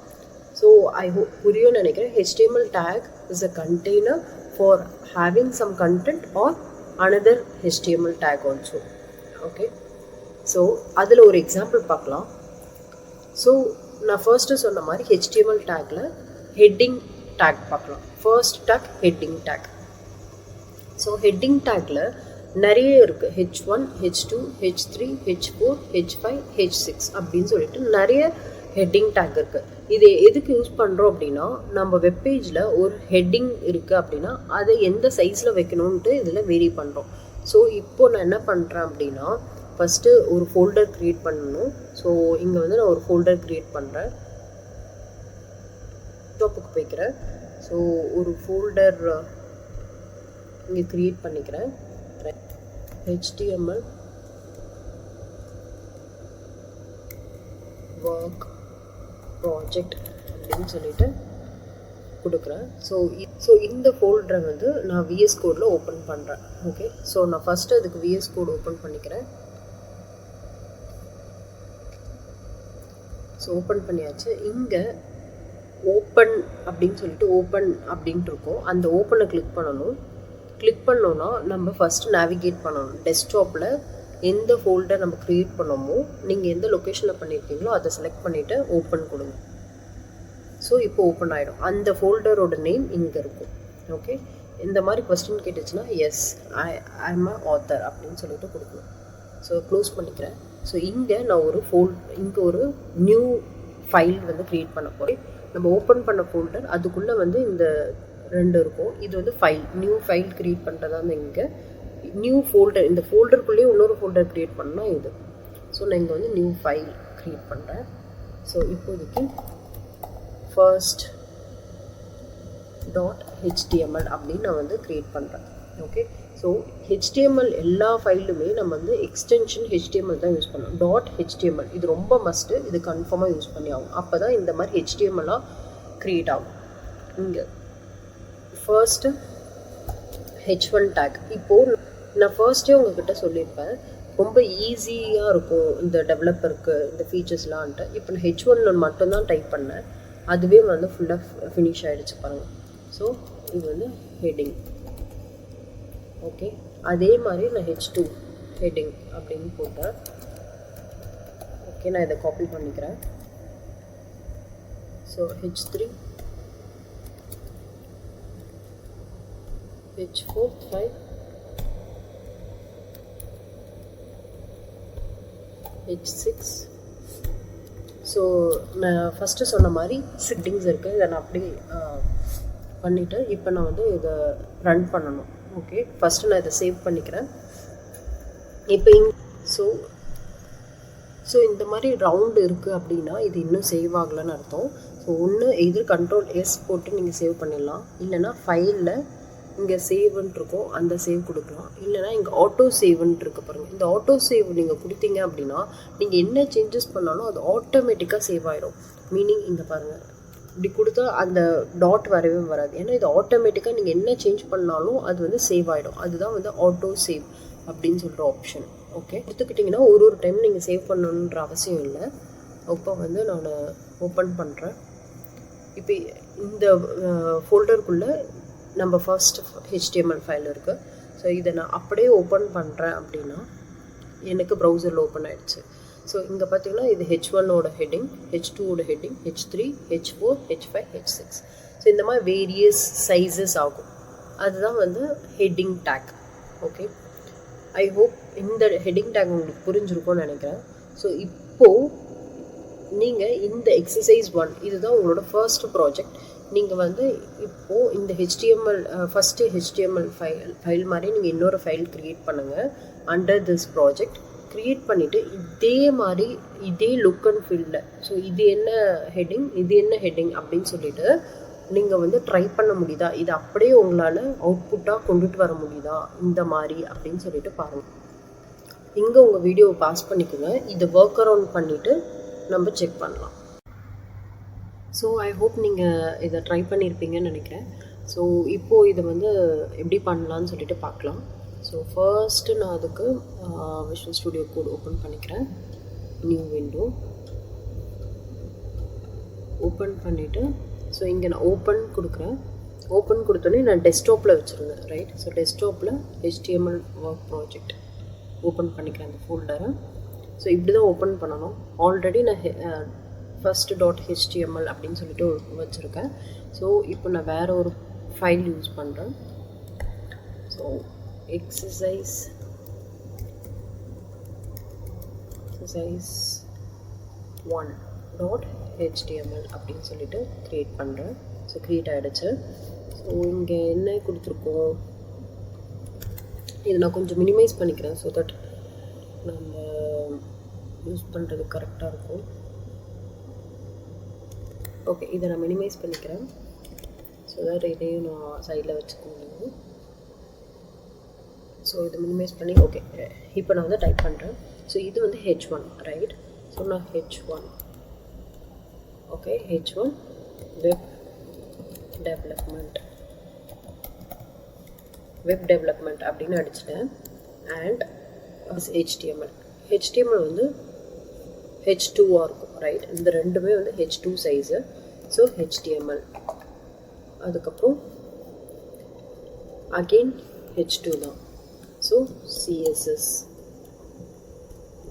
ஸோ ஐ ஹோப் புரியும்னு நினைக்கிறேன். HTML tag is a container for having some content or another HTML tag also. Okay, so அதில் ஒரு எக்ஸாம்பிள் பார்க்கலாம். ஸோ நான் ஃபர்ஸ்ட்டு சொன்ன மாதிரி HTML டேக்கில் ஹெட்டிங் டேக் பார்க்கலாம். First take heading take. So heading tackle நிறைய இருக்குது, H1, H2, H3, H4, H5, H6 அப்படின்னு சொல்லிட்டு நிறைய ஹெட்டிங் டேக் இருக்குது. இது எதுக்கு யூஸ் பண்ணுறோம் அப்படின்னா, நம்ம வெப்பேஜில் ஒரு ஹெட்டிங் இருக்குது அப்படின்னா அதை எந்த சைஸில் வைக்கணுன்ட்டு இதில் வேரி பண்ணுறோம். ஸோ இப்போது நான் என்ன பண்ணுறேன் அப்படின்னா, ஃபஸ்ட்டு ஒரு ஃபோல்டர் க்ரியேட் பண்ணணும். ஸோ இங்கே வந்து நான் ஒரு ஃபோல்டர் க்ரியேட் பண்ணுறேன், டாப்புக்கு போய்க்கிறேன். ஸோ ஒரு ஃபோல்டர் இங்கே க்ரியேட் பண்ணிக்கிறேன், HTML ஒர்க் ப்ராஜெக்ட் அப்படின்னு சொல்லிட்டு கொடுக்குறேன். ஸோ இந்த ஃபோல்டரை வந்து நான் VS கோடில் ஓப்பன் பண்ணுறேன். ஓகே, ஸோ நான் ஃபஸ்ட்டு அதுக்கு VS கோட் ஓப்பன் பண்ணிக்கிறேன். ஸோ ஓப்பன் பண்ணியாச்சு. இங்கே ஓப்பன் அப்படின்னு சொல்லிட்டு ஓப்பன் அப்படின்ட்டு இருக்கும், அந்த ஓப்பனை கிளிக் பண்ணணும். கிளிக் பண்ணோன்னா நம்ம ஃபஸ்ட்டு நேவிகேட் பண்ணணும். டெஸ்க்டாப்பில் எந்த ஃபோல்டர் நம்ம க்ரியேட் பண்ணோமோ, நீங்கள் எந்த லொக்கேஷனில் பண்ணியிருக்கீங்களோ அதை செலக்ட் பண்ணிவிட்டு ஓப்பன் கொடுங்க. ஸோ இப்போ ஓப்பன் ஆகிடும். அந்த ஃபோல்டரோட நேம் இங்கே இருக்கும். ஓகே, இந்த மாதிரி கொஸ்டின் கேட்டுச்சுன்னா yes I am a author அப்படின்னு சொல்லிட்டு கொடுக்கணும். ஸோ க்ளோஸ் பண்ணிக்கிறேன். ஸோ இங்கே நான் இங்கே ஒரு நியூ ஃபைல் வந்து க்ரியேட் பண்ண போகிறேன். நம்ம ஓப்பன் பண்ண ஃபோல்டர் அதுக்குள்ளே வந்து இந்த 2 இருக்கும். இது வந்து ஃபைல், நியூ ஃபைல் க்ரியேட் பண்ணுறதா வந்து இங்கே நியூ ஃபோல்டர், இந்த ஃபோல்டருக்குள்ளேயே இன்னொரு ஃபோல்டர் க்ரியேட் பண்ணால் இது. ஸோ நான் இங்கே வந்து நியூ ஃபைல் க்ரியேட் பண்ணுறேன். ஸோ இப்போதைக்கு first டாட் ஹெச்டிஎம்எல் அப்படின்னு நான் வந்து க்ரியேட் பண்ணுறேன். ஓகே, ஸோ ஹெச்டிஎம்எல் எல்லா ஃபைலுமே நம்ம வந்து எக்ஸ்டென்ஷன் ஹெச்டிஎம்எல் தான் யூஸ் பண்ணணும். டாட் ஹெச்டிஎம்எல் இது ரொம்ப மஸ்ட்டு, இது கன்ஃபார்மாக யூஸ் பண்ணி ஆகும். அப்போ தான் இந்த மாதிரி ஹெச்டிஎம்எல்லாக க்ரியேட் ஆகும். இங்கே ஃபர்ஸ்ட்டு H1 டேக். இப்போது நான் ஃபர்ஸ்ட்டே உங்ககிட்ட சொல்லியிருப்பேன், ரொம்ப ஈஸியாக இருக்கும் இந்த டெவலப்பருக்கு இந்த ஃபீச்சர்ஸ்லான்ட்டு. இப்போ நான் H1 மட்டும்தான் டைப் பண்ணேன், அதுவே வந்து ஃபுல்லாக ஃபினிஷ் ஆகிடுச்சு பாருங்கள். ஸோ இது வந்து ஹெட்டிங். ஓகே, அதே மாதிரி நான் H2 ஹெட்டிங் அப்படின்னு போட்டேன். ஓகே, நான் இதை காப்பி பண்ணிக்கிறேன். So H3 H4 5 H6. So நான் ஃபஸ்ட்டு சொன்ன மாதிரி செட்டிங்ஸ் இருக்குது, இதை நான் அப்படி பண்ணிவிட்டு இப்போ நான் வந்து இதை ரன் பண்ணணும். ஓகே, ஃபஸ்ட்டு நான் இதை சேவ் பண்ணிக்கிறேன். இப்போ ஸோ இந்த மாதிரி ரவுண்டு இருக்குது அப்படின்னா இது இன்னும் சேவ் ஆகலைன்னு அர்த்தம். ஸோ ஒன்று எதிர் Ctrl+S போட்டு நீங்கள் சேவ் பண்ணிடலாம், இல்லைனா ஃபைலில் இங்கே சேவ்ன்ட்டு இருக்கும், அந்த சேவ் கொடுக்கலாம். இல்லைனா இங்கே ஆட்டோ சேவ்ன்ட்டு இருக்கு பாருங்கள், இந்த ஆட்டோ சேவ் நீங்கள் கொடுத்தீங்க அப்படின்னா நீங்கள் என்ன சேஞ்சஸ் பண்ணாலும் அது ஆட்டோமேட்டிக்காக சேவ் ஆகிடும். மீனிங் இங்கே பாருங்கள், இப்படி கொடுத்தா அந்த டாட் வரவே வராது, ஏன்னா இது ஆட்டோமேட்டிக்காக நீங்கள் என்ன சேஞ்ச் பண்ணாலும் அது வந்து சேவ் ஆகிடும். அதுதான் வந்து ஆட்டோ சேவ் அப்படின்னு சொல்கிற ஆப்ஷன். ஓகே, கொடுத்துக்கிட்டிங்கன்னா ஒரு டைம் நீங்கள் சேவ் பண்ணணுன்ற அவசியம் இல்லை. இப்போ வந்து நான் ஓப்பன் பண்ணுறேன். இப்போ இந்த ஃபோல்டருக்குள்ளே நம்ம ஃபர்ஸ்ட் HTML ஃபைல் இருக்குது. ஸோ இதை நான் அப்படியே ஓப்பன் பண்ணுறேன் அப்படின்னா எனக்கு ப்ரௌசரில் ஓப்பன் ஆகிடுச்சு. ஸோ இங்கே பார்த்தீங்கன்னா இது H1ஓட ஹெட்டிங், H2ஓட heading, H3, H4, H5, H6. So இந்த மாதிரி வேரியஸ் சைஸஸ் ஆகும். அதுதான் வந்து heading tag. Okay, I hope இந்த ஹெட்டிங் டேக் உங்களுக்கு புரிஞ்சிருக்கும்னு நினைக்கிறேன். ஸோ இப்போது நீங்கள் இந்த எக்ஸசைஸ் 1 இதுதான் உங்களோட ஃபர்ஸ்ட் ப்ராஜெக்ட். நீங்கள் வந்து இப்போது இந்த HTML ஃபஸ்ட்டு HTML ஃபைல் மாதிரி நீங்கள் இன்னொரு ஃபைல் க்ரியேட் பண்ணுங்கள் அண்டர் திஸ் ப்ராஜெக்ட். க்ரியேட் பண்ணிவிட்டு இதே மாதிரி இதே லுக் அண்ட் ஃபீல்டில், ஸோ இது என்ன ஹெட்டிங் இது என்ன ஹெட்டிங் அப்படின்னு சொல்லிட்டு நீங்கள் வந்து ட்ரை பண்ண முடியுதா, இது அப்படியே உங்களால் அவுட்புட்டாக கொண்டுட்டு வர முடியுதா இந்த மாதிரி அப்படின்னு சொல்லிட்டு பாருங்கள். இங்கே உங்கள் வீடியோவை பாஸ் பண்ணிக்கோங்க, இதை ஒர்க் அரவுண்ட் பண்ணிவிட்டு நம்ம செக் பண்ணலாம். ஸோ ஐ ஹோப் நீங்கள் இதை ட்ரை பண்ணியிருப்பீங்கன்னு நினைக்கிறேன். ஸோ இப்போது இதை வந்து எப்படி பண்ணலான்னு சொல்லிட்டு பார்க்கலாம். ஸோ ஃபர்ஸ்ட்டு நான் அதுக்கு விஷுவல் ஸ்டுடியோ கோட் ஓப்பன் பண்ணிக்கிறேன். நியூ விண்டோ ஓப்பன் பண்ணிவிட்டு ஸோ இங்கே நான் ஓப்பன் கொடுக்குறேன். ஓப்பன் கொடுத்தோன்னே நான் டெஸ்க்டாப்பில் வச்சுருந்தேன், ரைட். ஸோ டெஸ்க்டாப்பில் HTML ஒர்க் ப்ராஜெக்ட் ஓப்பன் பண்ணிக்கிறேன் அந்த ஃபோல்டரை. ஸோ இப்படி தான் ஓப்பன் பண்ணணும். ஆல்ரெடி நான் ஃபர்ஸ்ட் டாட் HTML அப்படின்னு சொல்லிட்டு வச்சுருக்கேன். ஸோ இப்போ நான் வேறு ஒரு ஃபைல் யூஸ் பண்ணுறேன். ஸோ exercise 1 டாட் HTML அப்படின்னு சொல்லிட்டு க்ரியேட் பண்ணுறேன். ஸோ க்ரியேட் ஆகிடுச்சு. ஸோ இங்கே என்ன கொடுத்துருக்கோம், இதை நான் கொஞ்சம் மினிமைஸ் பண்ணிக்கிறேன் ஸோ தட் நம்ம யூஸ் பண்ணுறது கரெக்டாக இருக்கும். ஓகே, இதை நான் மினிமைஸ் பண்ணிக்கிறேன் ஸோ தட் இதையும் நான் சைடில் வச்சுக்க முடியும். ஸோ இதை மினிமைஸ் பண்ணி ஓகே, இப்போ நான் வந்து டைப் பண்ணுறேன். ஸோ இது வந்து H1, ரைட். ஸோ நான் H1 okay, H1 web development அப்படின்னு அடிச்சிட்டேன். அண்ட் HTML வந்து H2ஆக இருக்கும், ரைட். இந்த ரெண்டுமே வந்து H2 சைஸு. ஸோ HTML அதுக்கப்புறம் அகெயின் H2 தான். ஸோ CSS,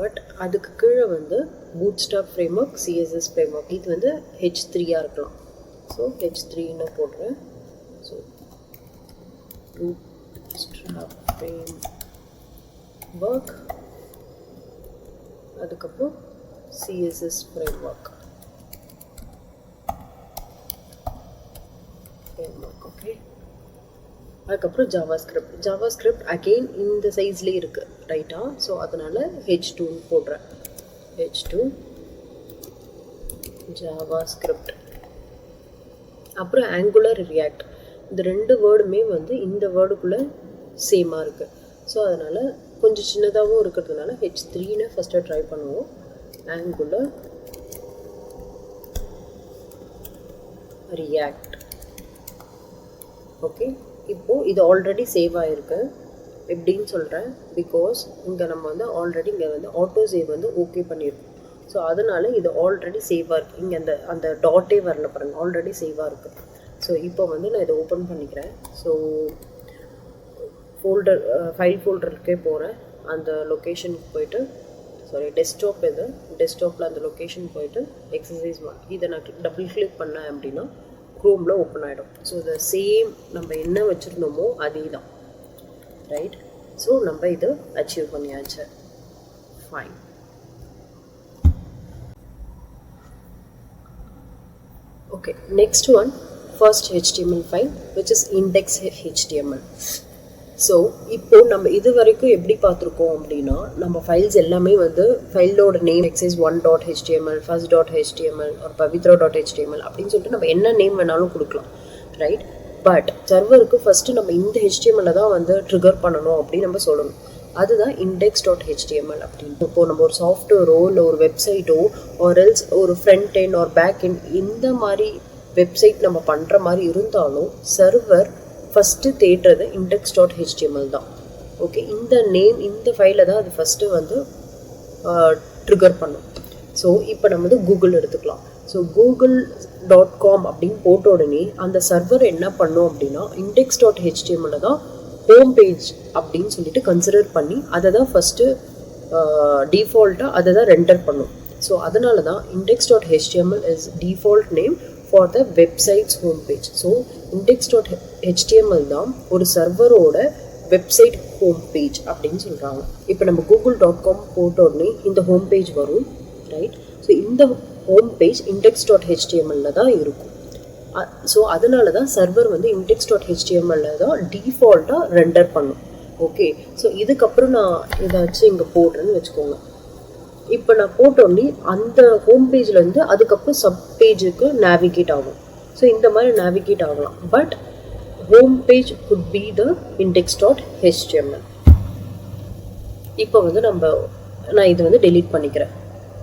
பட் அதுக்கு கீழே வந்து பூட்ஸ்ட்ராப் ஃப்ரேம்வொர்க், CSS ஃப்ரேம்வொர்க், இது வந்து H3ஆக இருக்கலாம். ஸோ H3ன்னு போடுறேன். ஸோ பூட்ஸ்ட்ராப் ஃப்ரேம்வொர்க் அதுக்கப்புறம் CSS ஃப்ரேம்வொர்க். ஓகே, அதுக்கப்புறம் ஜாவாஸ்கிரிப்ட் அகெயின் இந்த சைஸ்லேயே இருக்குது, ரைட்டா. ஸோ அதனால் H2 போடுறேன். H2 ஜாவாஸ்கிரிப்ட், அப்புறம் ஆங்குலர் ரியாக்ட். இந்த 2 வேர்டுமே வந்து இந்த வேர்டுக்குள்ளே சேமாக இருக்குது. ஸோ அதனால் கொஞ்சம் சின்னதாகவும் இருக்கிறதுனால H3ன்னு ஃபஸ்ட்டு ட்ரை பண்ணுவோம். Angular react. ஓகே, இப்போது இது ஆல்ரெடி சேவ் ஆகிருக்கு. எப்படின்னு சொல்கிறேன், பிகாஸ் இங்கே நம்ம வந்து ஆல்ரெடி இங்கே வந்து ஆட்டோ சேவ் வந்து ஓகே பண்ணியிருக்கோம். ஸோ அதனால் இது ஆல்ரெடி சேவாக இருக்குது. இங்கே அந்த டாட்டே வரல பாருங்கள், ஆல்ரெடி சேவாக இருக்குது. ஸோ இப்போ வந்து நான் இதை ஓப்பன் பண்ணிக்கிறேன். ஸோ ஃபைல் ஃபோல்டருக்கே போகிறேன். அந்த லொக்கேஷனுக்கு போய்ட்டு, சாரி டெஸ்க்டாப், இது டெஸ்க்டாப்பில் அந்த லொக்கேஷன் போய்ட்டு எக்ஸசைஸ் 1 இதை நான் டபுள் கிளிக் பண்ணேன் அப்படின்னா க்ரோமில் ஓப்பன் ஆகிடும். ஸோ இதை சேம் நம்ம என்ன வச்சுருந்தோமோ அதே தான், ரைட்? ஸோ நம்ம இதை அச்சீவ் பண்ணியாச்சு. Fine. Okay, next one, first HTML file which is index.html. So இப்போது நம்ம இது வரைக்கும் எப்படி பார்த்துருக்கோம் அப்படின்னா, நம்ம ஃபைல்ஸ் எல்லாமே வந்து ஃபைலோட name exercise1.html, first.html or pavitra.html அப்படின்னு சொல்லிட்டு நம்ம என்ன நேம் வேணாலும் கொடுக்கலாம், ரைட்? பட் சர்வருக்கு ஃபஸ்ட்டு நம்ம இந்த HTML தான் வந்து ட்ரிகர் பண்ணணும் அப்படின்னு நம்ம சொல்லணும். அதுதான் index.html அப்படின்னு. இப்போது நம்ம ஒரு சாஃப்ட்வேரோ இல்லை ஒரு வெப்சைட்டோ ஆர் எல்ஸ் ஒரு front end or back end இந்த மாதிரி வெப்சைட் நம்ம பண்ணுற மாதிரி இருந்தாலும் சர்வர் ஃபஸ்ட்டு தேடுறது index.html தான். ஓகே, இந்த நேம் இந்த ஃபைலை தான் அது ஃபஸ்ட்டு வந்து ட்ரிகர் பண்ணும். ஸோ இப்போ நம்ம வந்து கூகுள் எடுத்துக்கலாம். ஸோ google.com அப்படின்னு போட்ட உடனே அந்த சர்வர் என்ன பண்ணும் அப்படின்னா index.html தான் ஹோம் பேஜ் அப்படின்னு சொல்லிட்டு கன்சிடர் பண்ணி அதை தான் ஃபஸ்ட்டு டிஃபால்ட்டாக அதை தான் ரெண்டர் பண்ணும். ஸோ அதனால தான் index.html is default name for the websites home page. So index.html தான் ஒரு சர்வரோட வெப்சைட் ஹோம் பேஜ் அப்படின்னு சொல்கிறாங்க. இப்போ நம்ம google.com போட்ட உடனே இந்த ஹோம் பேஜ் வரும், ரைட்? ஸோ இந்த ஹோம் பேஜ் index.html தான் இருக்கும். ஸோ அதனால தான் சர்வர் வந்து index.html தான் டிஃபால்ட்டாக ரெண்டர் பண்ணும். ஓகே, ஸோ இதுக்கப்புறம் நான் ஏதாச்சும் இங்கே போடுறேன்னு வச்சுக்கோங்க. இப்போ நான் போட்டோன்னே அந்த ஹோம் பேஜ்லேருந்து அதுக்கப்புறம் சப் பேஜுக்கு நேவிகேட் ஆகும். ஸோ இந்த மாதிரி நேவிகேட் ஆகலாம். But home page could be the index.html. இப்போ வந்து நான் இது வந்து டெலீட் பண்ணிக்கிறேன்.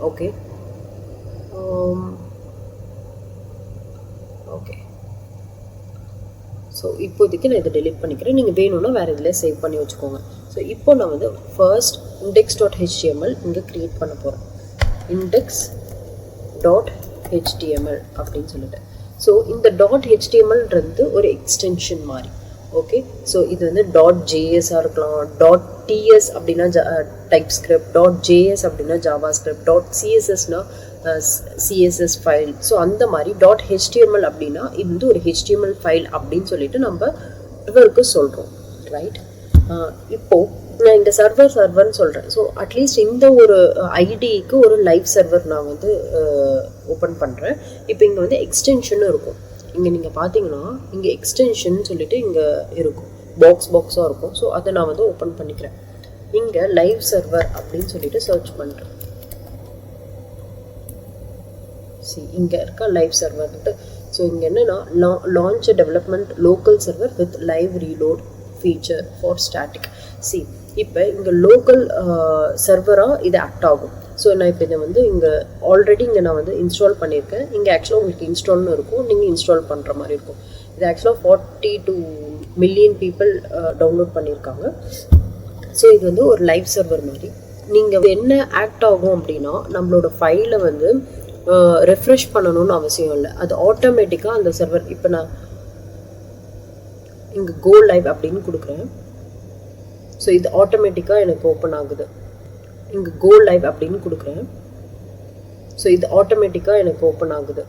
Okay, okay. ஸோ இப்போதைக்கு நான் இதை டெலீட் பண்ணிக்கிறேன். நீங்கள் வேணும்னா வேறு இதில் சேவ் பண்ணி வச்சுக்கோங்க. ஸோ இப்போ நான் வந்து ஃபர்ஸ்ட் index.html இங்கே க்ரியேட் பண்ண போகிறேன். index.html அப்படின்னு சொல்லிட்டு. ஸோ இந்த .htmlன்றது ஒரு எக்ஸ்டென்ஷன் மாதிரி. ஓகே, ஸோ இது வந்து .js-ஆக இருக்கலாம், .ts அப்படின்னா டைப்ஸ்கிரிப்ட், .js அப்படின்னா ஜாவாஸ்கிரிப்ட், .css-னா CSS ஃபைல். ஸோ அந்த மாதிரி .html அப்படின்னா இது வந்து ஒரு HTML ஃபைல் அப்படின்னு சொல்லிட்டு நம்ம சர்வருக்கு சொல்கிறோம், ரைட்? இப்போது நான் இந்த சர்வர்னு சொல்கிறேன். ஸோ அட்லீஸ்ட் இந்த ஒரு ஐடிக்கு ஒரு லைவ் சர்வர் நான் வந்து ஓப்பன் பண்ணுறேன். இப்போ இங்கே வந்து எக்ஸ்டென்ஷனும் இருக்கும். இங்கே நீங்கள் பார்த்தீங்கன்னா இங்கே எக்ஸ்டென்ஷன் சொல்லிட்டு இங்கே இருக்கும், பாக்ஸாக இருக்கும். ஸோ அதை நான் வந்து ஓப்பன் பண்ணிக்கிறேன். இங்கே லைவ் சர்வர் அப்படின்னு சொல்லிட்டு சர்ச் பண்ணுறேன். இங்கே இருக்க லைவ் சர்வர்ட்டு. ஸோ இங்கே என்னென்னா launch development local server with live reload feature for static. இப்போ இங்கே லோக்கல் சர்வராக இது ஆக்ட் ஆகும். ஸோ நான் இப்போ இதை வந்து இங்கே ஆல்ரெடி இங்கே நான் வந்து இன்ஸ்டால் பண்ணியிருக்கேன். இங்கே ஆக்சுவலாக உங்களுக்கு இன்ஸ்டால்னு இருக்கும், நீங்கள் இன்ஸ்டால் பண்ணுற மாதிரி இருக்கும். இது ஆக்சுவலாக 42 மில்லியன் பீப்புள் டவுன்லோட் பண்ணியிருக்காங்க. ஸோ இது வந்து ஒரு லைவ் சர்வர் மாதிரி. நீங்கள் என்ன ஆக்ட் ஆகும் அப்படின்னா நம்மளோட ஃபைலை வந்து ரெஃப்ரெஷ் பண்ணணும்னு அவசியம் இல்லை, அது ஆட்டோமேட்டிக்காக அந்த சர்வர். இப்போ நான் இங்கே கோ லைவ் அப்படின்னு கொடுக்குறேன். ஸோ இது ஆட்டோமேட்டிக்காக எனக்கு ஓப்பன் ஆகுது. இங்கே கோ லைவ் அப்படின்னு கொடுக்குறேன். ஸோ இது ஆட்டோமேட்டிக்காக எனக்கு ஓப்பன் ஆகுது.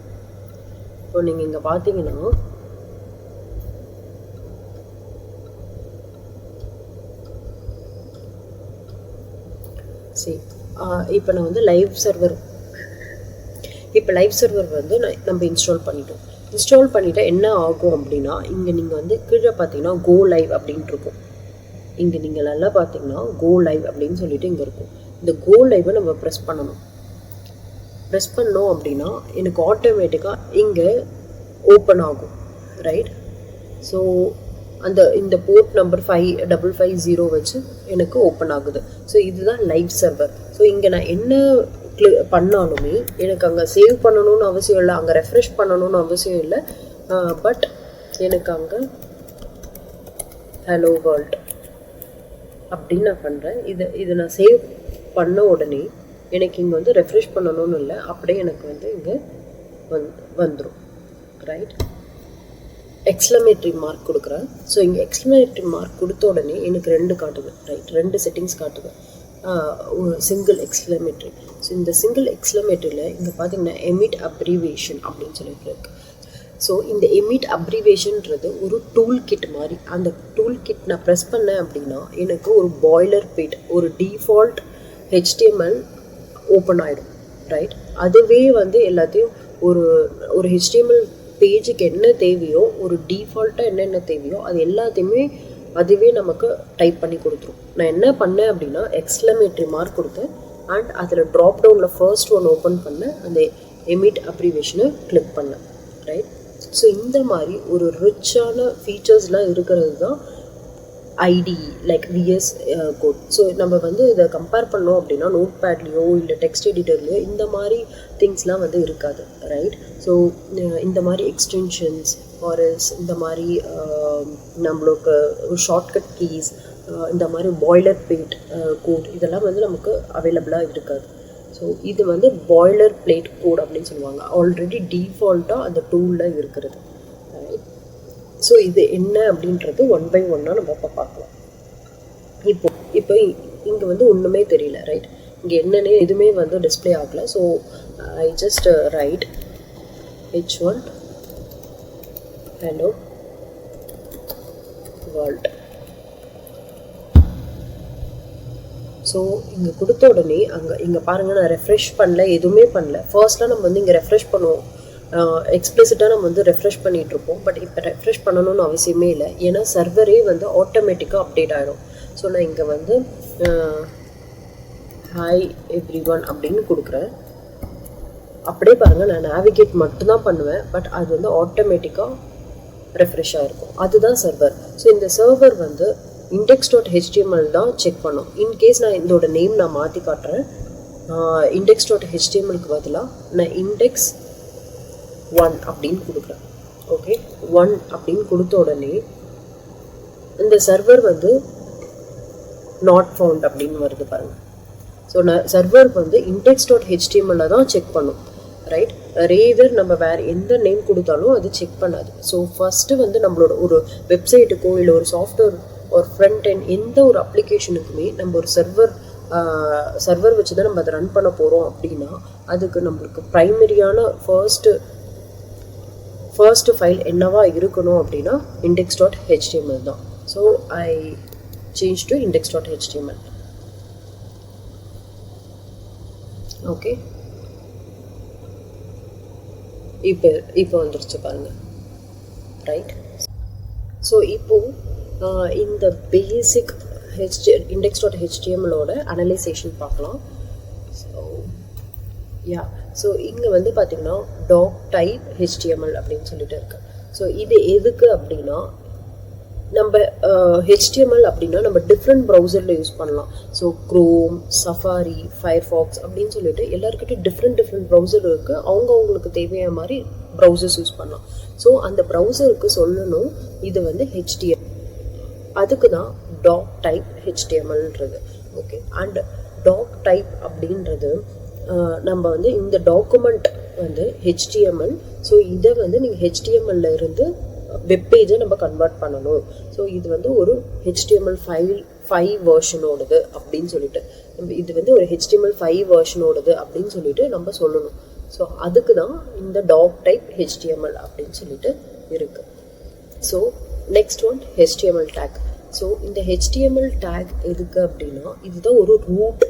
இப்போ நீங்கள் இங்கே பார்த்தீங்கன்னா சரி, இப்போ நான் வந்து லைவ் சர்வர் வந்து நம்ம இன்ஸ்டால் பண்ணிட்டோம். இன்ஸ்டால் பண்ணிவிட்டால் என்ன ஆகும் அப்படின்னா இங்கே நீங்கள் வந்து கீழே பார்த்தீங்கன்னா கோ லைவ் அப்படின்ட்டு இருக்கும். இங்கே நீங்கள் நல்லா பார்த்தீங்கன்னா கோ லைவ் அப்படின்னு சொல்லிட்டு இங்கே இருக்கும். இந்த கோ லைவை நம்ம ப்ரெஸ் பண்ணணும். ப்ரெஸ் பண்ணோம் அப்படின்னா எனக்கு ஆட்டோமேட்டிக்காக இங்கே ஓப்பன் ஆகும், ரைட்? ஸோ இந்த போர்ட் நம்பர் 5550 வச்சு எனக்கு ஓப்பன் ஆகுது. ஸோ இதுதான் லைவ் சர்வர். ஸோ இங்கே நான் என்ன பண்ணாலுமே எனக்கு அங்கே சேவ் பண்ணணும்னு அவசியம் இல்லை, அங்கே ரெஃப்ரெஷ் பண்ணணும்னு அவசியம் இல்லை. பட் எனக்கு அங்கே ஹலோ வேர்ல்ட் அப்படின்னு நான் பண்ணுறேன். இதை நான் சேவ் பண்ண உடனே எனக்கு இங்கே வந்து ரெஃப்ரெஷ் பண்ணணும்னு இல்லை, அப்படியே எனக்கு வந்து இங்கே வந்துடும், ரைட்? எக்ஸ்க்ளமேட்டரி மார்க் கொடுக்குறேன். ஸோ இங்கே எக்ஸ்க்ளமேட்டரி மார்க் கொடுத்த உடனே எனக்கு 2 காட்டுது, ரைட்? 2 செட்டிங்ஸ் காட்டுது, சிங்கிள் எக்ஸ்க்ளமேட்டரி. ஸோ இந்த சிங்கிள் எக்ஸ்க்ளமேட்டரியில் இங்கே பார்த்தீங்கன்னா எமிட் அப்ரிவேஷன் அப்படின்னு சொல்லிட்டு இருக்கு. ஸோ இந்த எமிட் அப்ரிவேஷன்றது ஒரு டூல் கிட் மாதிரி. அந்த டூல் கிட் நான் ப்ரெஸ் பண்ணேன் அப்படின்னா எனக்கு ஒரு பாய்லர் பிட், ஒரு டிஃபால்ட் HTML ஓப்பன் ஆகிடும், ரைட்? அதுவே வந்து எல்லாத்தையும் ஒரு HTML பேஜுக்கு என்ன தேவையோ, ஒரு டிஃபால்ட்டாக என்னென்ன தேவையோ அது எல்லாத்தையுமே அதுவே நமக்கு டைப் பண்ணி கொடுத்துரும். நான் என்ன பண்ணேன் அப்படின்னா எக்ஸ்க்ளமேட்டரி மார்க் கொடுத்தேன் அண்ட் அதில் ட்ராப் டவுனில் ஃபர்ஸ்ட் ஒன் ஓப்பன் பண்ணேன், அந்த எமிட் அப்ரிவேஷனை கிளிக் பண்ணேன், ரைட்? ஸோ இந்த மாதிரி ஒரு ரிச்சான ஃபீச்சர்ஸ்லாம் இருக்கிறது தான் IDE like VS code. So நம்ம வந்து இதை கம்பேர் பண்ணோம் அப்படின்னா நோட் பேட்லேயோ இல்லை டெக்ஸ்ட் எடிட்டர்லேயோ இந்த மாதிரி திங்ஸ்லாம் வந்து இருக்காது, ரைட்? ஸோ இந்த மாதிரி எக்ஸ்டென்ஷன்ஸ் ஆர்எல்ஸ் இந்த மாதிரி நம்மளுக்கு ஷார்ட்கட் கீஸ், இந்த மாதிரி பாய்லர் பிளேட் கோட் இதெல்லாம் வந்து நமக்கு அவைலபிளாக இருக்காது. ஸோ இது வந்து பாய்லர் பிளேட் கோட் அப்படின்னு சொல்லுவாங்க, ஆல்ரெடி டிஃபால்ட்டாக அந்த டூலில் இருக்கிறது, ரைட்? ஸோ இது என்ன அப்படின்றது 1 by 1 நம்ம இப்போ பார்க்கலாம். இப்போ இங்கே வந்து ஒன்றுமே தெரியல, ரைட்? இங்கே என்னென்ன எதுவுமே வந்து டிஸ்பிளே ஆகலை. So I just right H1 hello world. So இங்கே கொடுத்த உடனே இங்கே பாருங்கள், நான் ரெஃப்ரெஷ் பண்ணல, எதுவுமே பண்ணல. ஃபர்ஸ்ட்லாம் நம்ம வந்து இங்கே ரெஃப்ரெஷ் பண்ணுவோம், எக்ஸ்பிளிசிட்டாக நம்ம வந்து ரெஃப்ரெஷ் பண்ணிகிட்ருப்போம். பட் இப்போ ரெஃப்ரெஷ் பண்ணணும்னு அவசியமே இல்லை, ஏன்னா சர்வரே வந்து ஆட்டோமேட்டிக்காக அப்டேட் ஆகிடும். ஸோ நான் இங்கே வந்து ஹாய் எவ்ரிவன் அப்படின்னு கொடுக்குறேன். அப்படியே பாருங்கள், நான் நேவிகேட் மட்டும்தான் பண்ணுவேன், பட் அது வந்து ஆட்டோமேட்டிக்காக ரெஃப்ரெஷ் ஆகிருக்கும். அதுதான் சர்வர். ஸோ இந்த சர்வர் வந்து index.html தான் செக் பண்ணும். இன்கேஸ் நான் இதோட நேம் நான் மாற்றி காட்டுறேன். index.htmlக்கு பதிலாக நான் index1 அப்படின்னு கொடுக்குறேன். ஓகே, 1 அப்படின்னு கொடுத்த உடனே இந்த சர்வர் வந்து நாட் ஃபவுண்ட் அப்படின்னு வருது பாருங்கள். ஸோ சர்வர் வந்து index.html தான் செக் பண்ணும், ரைட்? ரேதர் நம்ம வேறு எந்த நேம் கொடுத்தாலும் அது செக் பண்ணாது. ஸோ ஃபஸ்ட்டு வந்து நம்மளோட ஒரு வெப்சைட்டுக்கோ இல்லை ஒரு சாஃப்ட்வேர் ஒரு ஃப்ரண்ட் எண்ட் எந்த ஒரு அப்ளிகேஷனுக்குமே நம்ம ஒரு சர்வர் வச்சு தான் நம்ம அதை ரன் பண்ண போகிறோம் அப்படின்னா அதுக்கு நம்மளுக்கு ப்ரைமரியான ஃபர்ஸ்ட் ஃபைல் என்னவா இருக்கணும் அப்படின்னா index.html தான். So I change to index.html. Okay, இப்போ வந்துருச்சு பாருங்க, ரைட்? ஸோ இப்போது இந்த பேசிக் index.htmlோட அனலைசேஷன் பார்க்கலாம். ஸோ இங்கே வந்து பார்த்தீங்கன்னா டாக் டைப் HTML அப்படின்னு சொல்லிட்டு இருக்கு. ஸோ இது எதுக்கு அப்படின்னா நம்ம HTML அப்படின்னா நம்ம டிஃப்ரெண்ட் ப்ரௌசரில் யூஸ் பண்ணலாம். ஸோ க்ரோம், சஃபாரி, ஃபயர்ஃபாக்ஸ் அப்படின்னு சொல்லிட்டு எல்லாருக்கிட்டையும் டிஃப்ரெண்ட் ப்ரௌசர் இருக்குது. அவங்களுக்கு தேவையான மாதிரி ப்ரௌசர்ஸ் யூஸ் பண்ணலாம். ஸோ அந்த ப்ரௌசருக்கு சொல்லணும் இது வந்து HTML, அதுக்கு தான் டாக் டைப் HTMLன்றது. ஓகே, அண்ட் டாக் டைப் அப்படின்றது நம்ம வந்து இந்த டாக்குமெண்ட் வந்து HTML. ஸோ இதை வந்து நீங்கள் HTML இருந்து வெப்பேஜை நம்ம கன்வெர்ட் பண்ணணும். ஸோ இது வந்து ஒரு HTML5 வெர்ஷனோடது அப்படின்னு சொல்லிட்டு இது வந்து ஒரு HTML5 வெர்ஷனோடது அப்படின்னு சொல்லிட்டு நம்ம சொல்லணும். ஸோ அதுக்கு தான் இந்த டாக் டைப் HTML அப்படின்னு சொல்லிட்டு இருக்கு. So next one HTML tag. So இந்த HTML டேக் எதுக்கு அப்படின்னா இதுதான் ஒரு root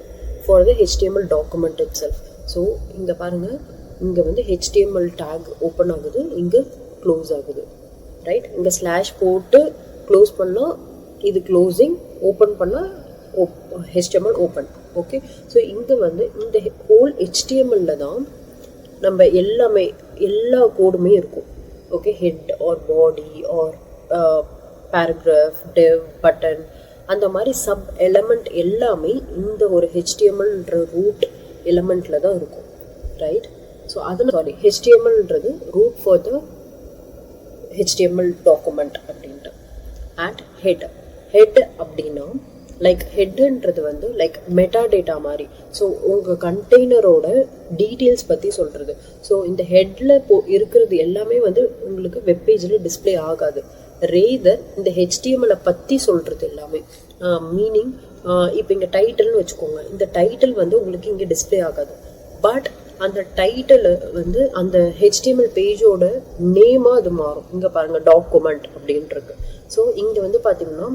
for the HTML document itself. So இங்கே பாருங்கள், இங்கே வந்து HTML டேக் ஓப்பன் ஆகுது, இங்கே க்ளோஸ் ஆகுது, ரைட்? இங்கே ஸ்லாஷ் போட்டு க்ளோஸ் பண்ணால் இது க்ளோசிங், ஓப்பன் பண்ணால் HTML ஓப்பன். ஓகே, ஸோ இங்கே வந்து இந்த ஹோல் HTML தான் நம்ம எல்லா கோடுமே இருக்கும். Okay, head R body or paragraph, டெவ், button, அந்த மாதிரி சப் எலமெண்ட் எல்லாமே இந்த ஒரு ஹெச்டிஎம்எல்ன்ற ரூட் எலமெண்ட்ல தான் இருக்கும். ரைட்? ஸோ அதனால ஹெச்டிஎம்எல்ன்றது root for the HTML document அப்படின்ட்டு. அண்ட் ஹெட் அப்படின்னா லைக் ஹெட்ன்றது வந்து லைக் மெட்டா டேட்டா மாதிரி. ஸோ உங்கள் கண்டெய்னரோட டீட்டெயில்ஸ் பற்றி சொல்கிறது. ஸோ இந்த ஹெட்டில் இருக்கிறது எல்லாமே வந்து உங்களுக்கு வெப்பேஜில் டிஸ்பிளே ஆகாது. ரேதர் இந்த ஹெச்டிஎம்எல்லை பற்றி சொல்கிறது எல்லாமே. மீனிங் இப்போ இங்கே டைட்டில்னு வச்சுக்கோங்க. இந்த டைட்டில் வந்து உங்களுக்கு இங்கே டிஸ்பிளே ஆகாது. பட் அந்த டைட்டில் வந்து அந்த ஹெச்டிஎம்எல் பேஜோட நேமாக அது மாறும். இங்கே பாருங்கள், டாக்குமெண்ட் அப்படின்றது. ஸோ இங்கே வந்து பார்த்தீங்கன்னா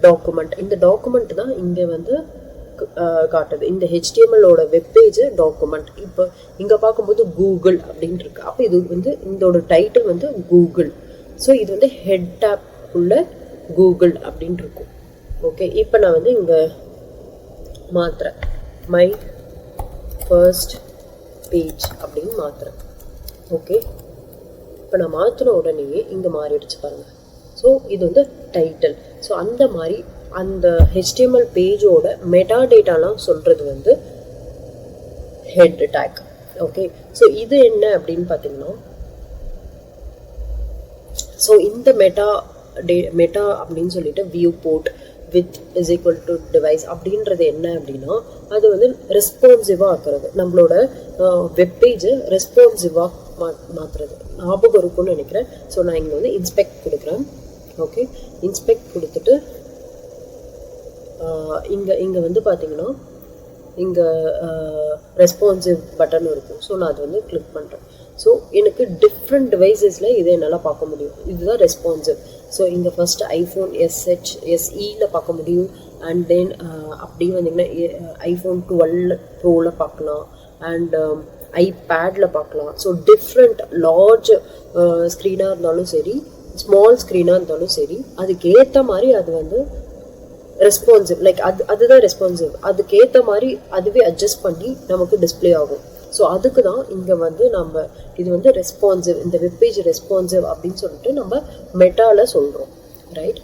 டாக்குமெண்ட், இந்த டாக்குமெண்ட் தான் இங்கே வந்து காட்டுது. இந்த ஹெச்டிஎம்எல்லோட வெப்பேஜ் டாக்குமெண்ட். இப்போ இங்கே பார்க்கும்போது கூகுள் அப்படின்னு இருக்கு. அப்போ இது வந்து இதோட டைட்டில் வந்து கூகுள். ஸோ இது வந்து ஹெட் டேப் உள்ள கூகுள் அப்படின்னு இருக்கும். ஓகே, இப்போ நான் வந்து இங்கே மாத்துறேன், மை ஃபர்ஸ்ட் பேஜ் அப்படின்னு மாத்துறேன். ஓகே, இப்போ நான் மாற்றின உடனே இங்கே மாறிடுச்சு பாருங்க. ஸோ இது வந்து டைட்டில். ஸோ அந்த மாதிரி அந்த ஹெச்டிஎம்எல் பேஜோட மெட்டா டேட்டாலாம் சொல்றது வந்து ஹெட் டேக். ஓகே, ஸோ இது என்ன அப்படின்னு பார்த்தீங்கன்னா, ஸோ இந்த மெட்டா அப்படின்னு சொல்லிட்டு viewport width is equal to device அப்படின்றது என்ன அப்படின்னா, அது வந்து ரெஸ்பான்சிவாக ஆக்குறது, நம்மளோட வெப்பேஜை ரெஸ்பான்சிவாக மாற்றுறது. ஞாபகம் இருக்கும்னு நினைக்கிறேன். ஸோ நான் இங்கே வந்து இன்ஸ்பெக்ட் கொடுக்குறேன். ஓகே, இன்ஸ்பெக்ட் கொடுத்துட்டு இங்கே வந்து பார்த்தீங்கன்னா இங்கே ரெஸ்பான்சிவ் பட்டன் இருக்கும். ஸோ நான் அது வந்து கிளிக் பண்ணுறேன். ஸோ எனக்கு டிஃப்ரெண்ட் டிவைசஸில் இதை என்னால் பார்க்க முடியும். இதுதான் ரெஸ்பான்சிவ். ஸோ இங்கே ஃபர்ஸ்ட் ஐஃபோன் SEயில் பார்க்க முடியும். அண்ட் தென் அப்படி வந்தீங்கன்னா ஐஃபோன் 12 ப்ரோவில் பார்க்கலாம். அண்ட் ஐபேடில் பார்க்கலாம். ஸோ டிஃப்ரெண்ட் லார்ஜ் ஸ்க்ரீனாக இருந்தாலும் சரி, ஸ்மால் ஸ்க்ரீனாக இருந்தாலும் சரி, அதுக்கேற்ற மாதிரி அது வந்து ரெஸ்பான்சிவ், லைக் அதுதான் ரெஸ்பான்சிவ். அதுக்கேற்ற மாதிரி அதுவே அட்ஜஸ்ட் பண்ணி நமக்கு டிஸ்பிளே ஆகும். ஸோ அதுக்கு தான் இங்கே வந்து நம்ம இது வந்து ரெஸ்பான்சிவ், இந்த வெப்பேஜ் ரெஸ்பான்சிவ் அப்படின்னு சொல்லிட்டு நம்ம மெட்டால சொல்கிறோம். ரைட்?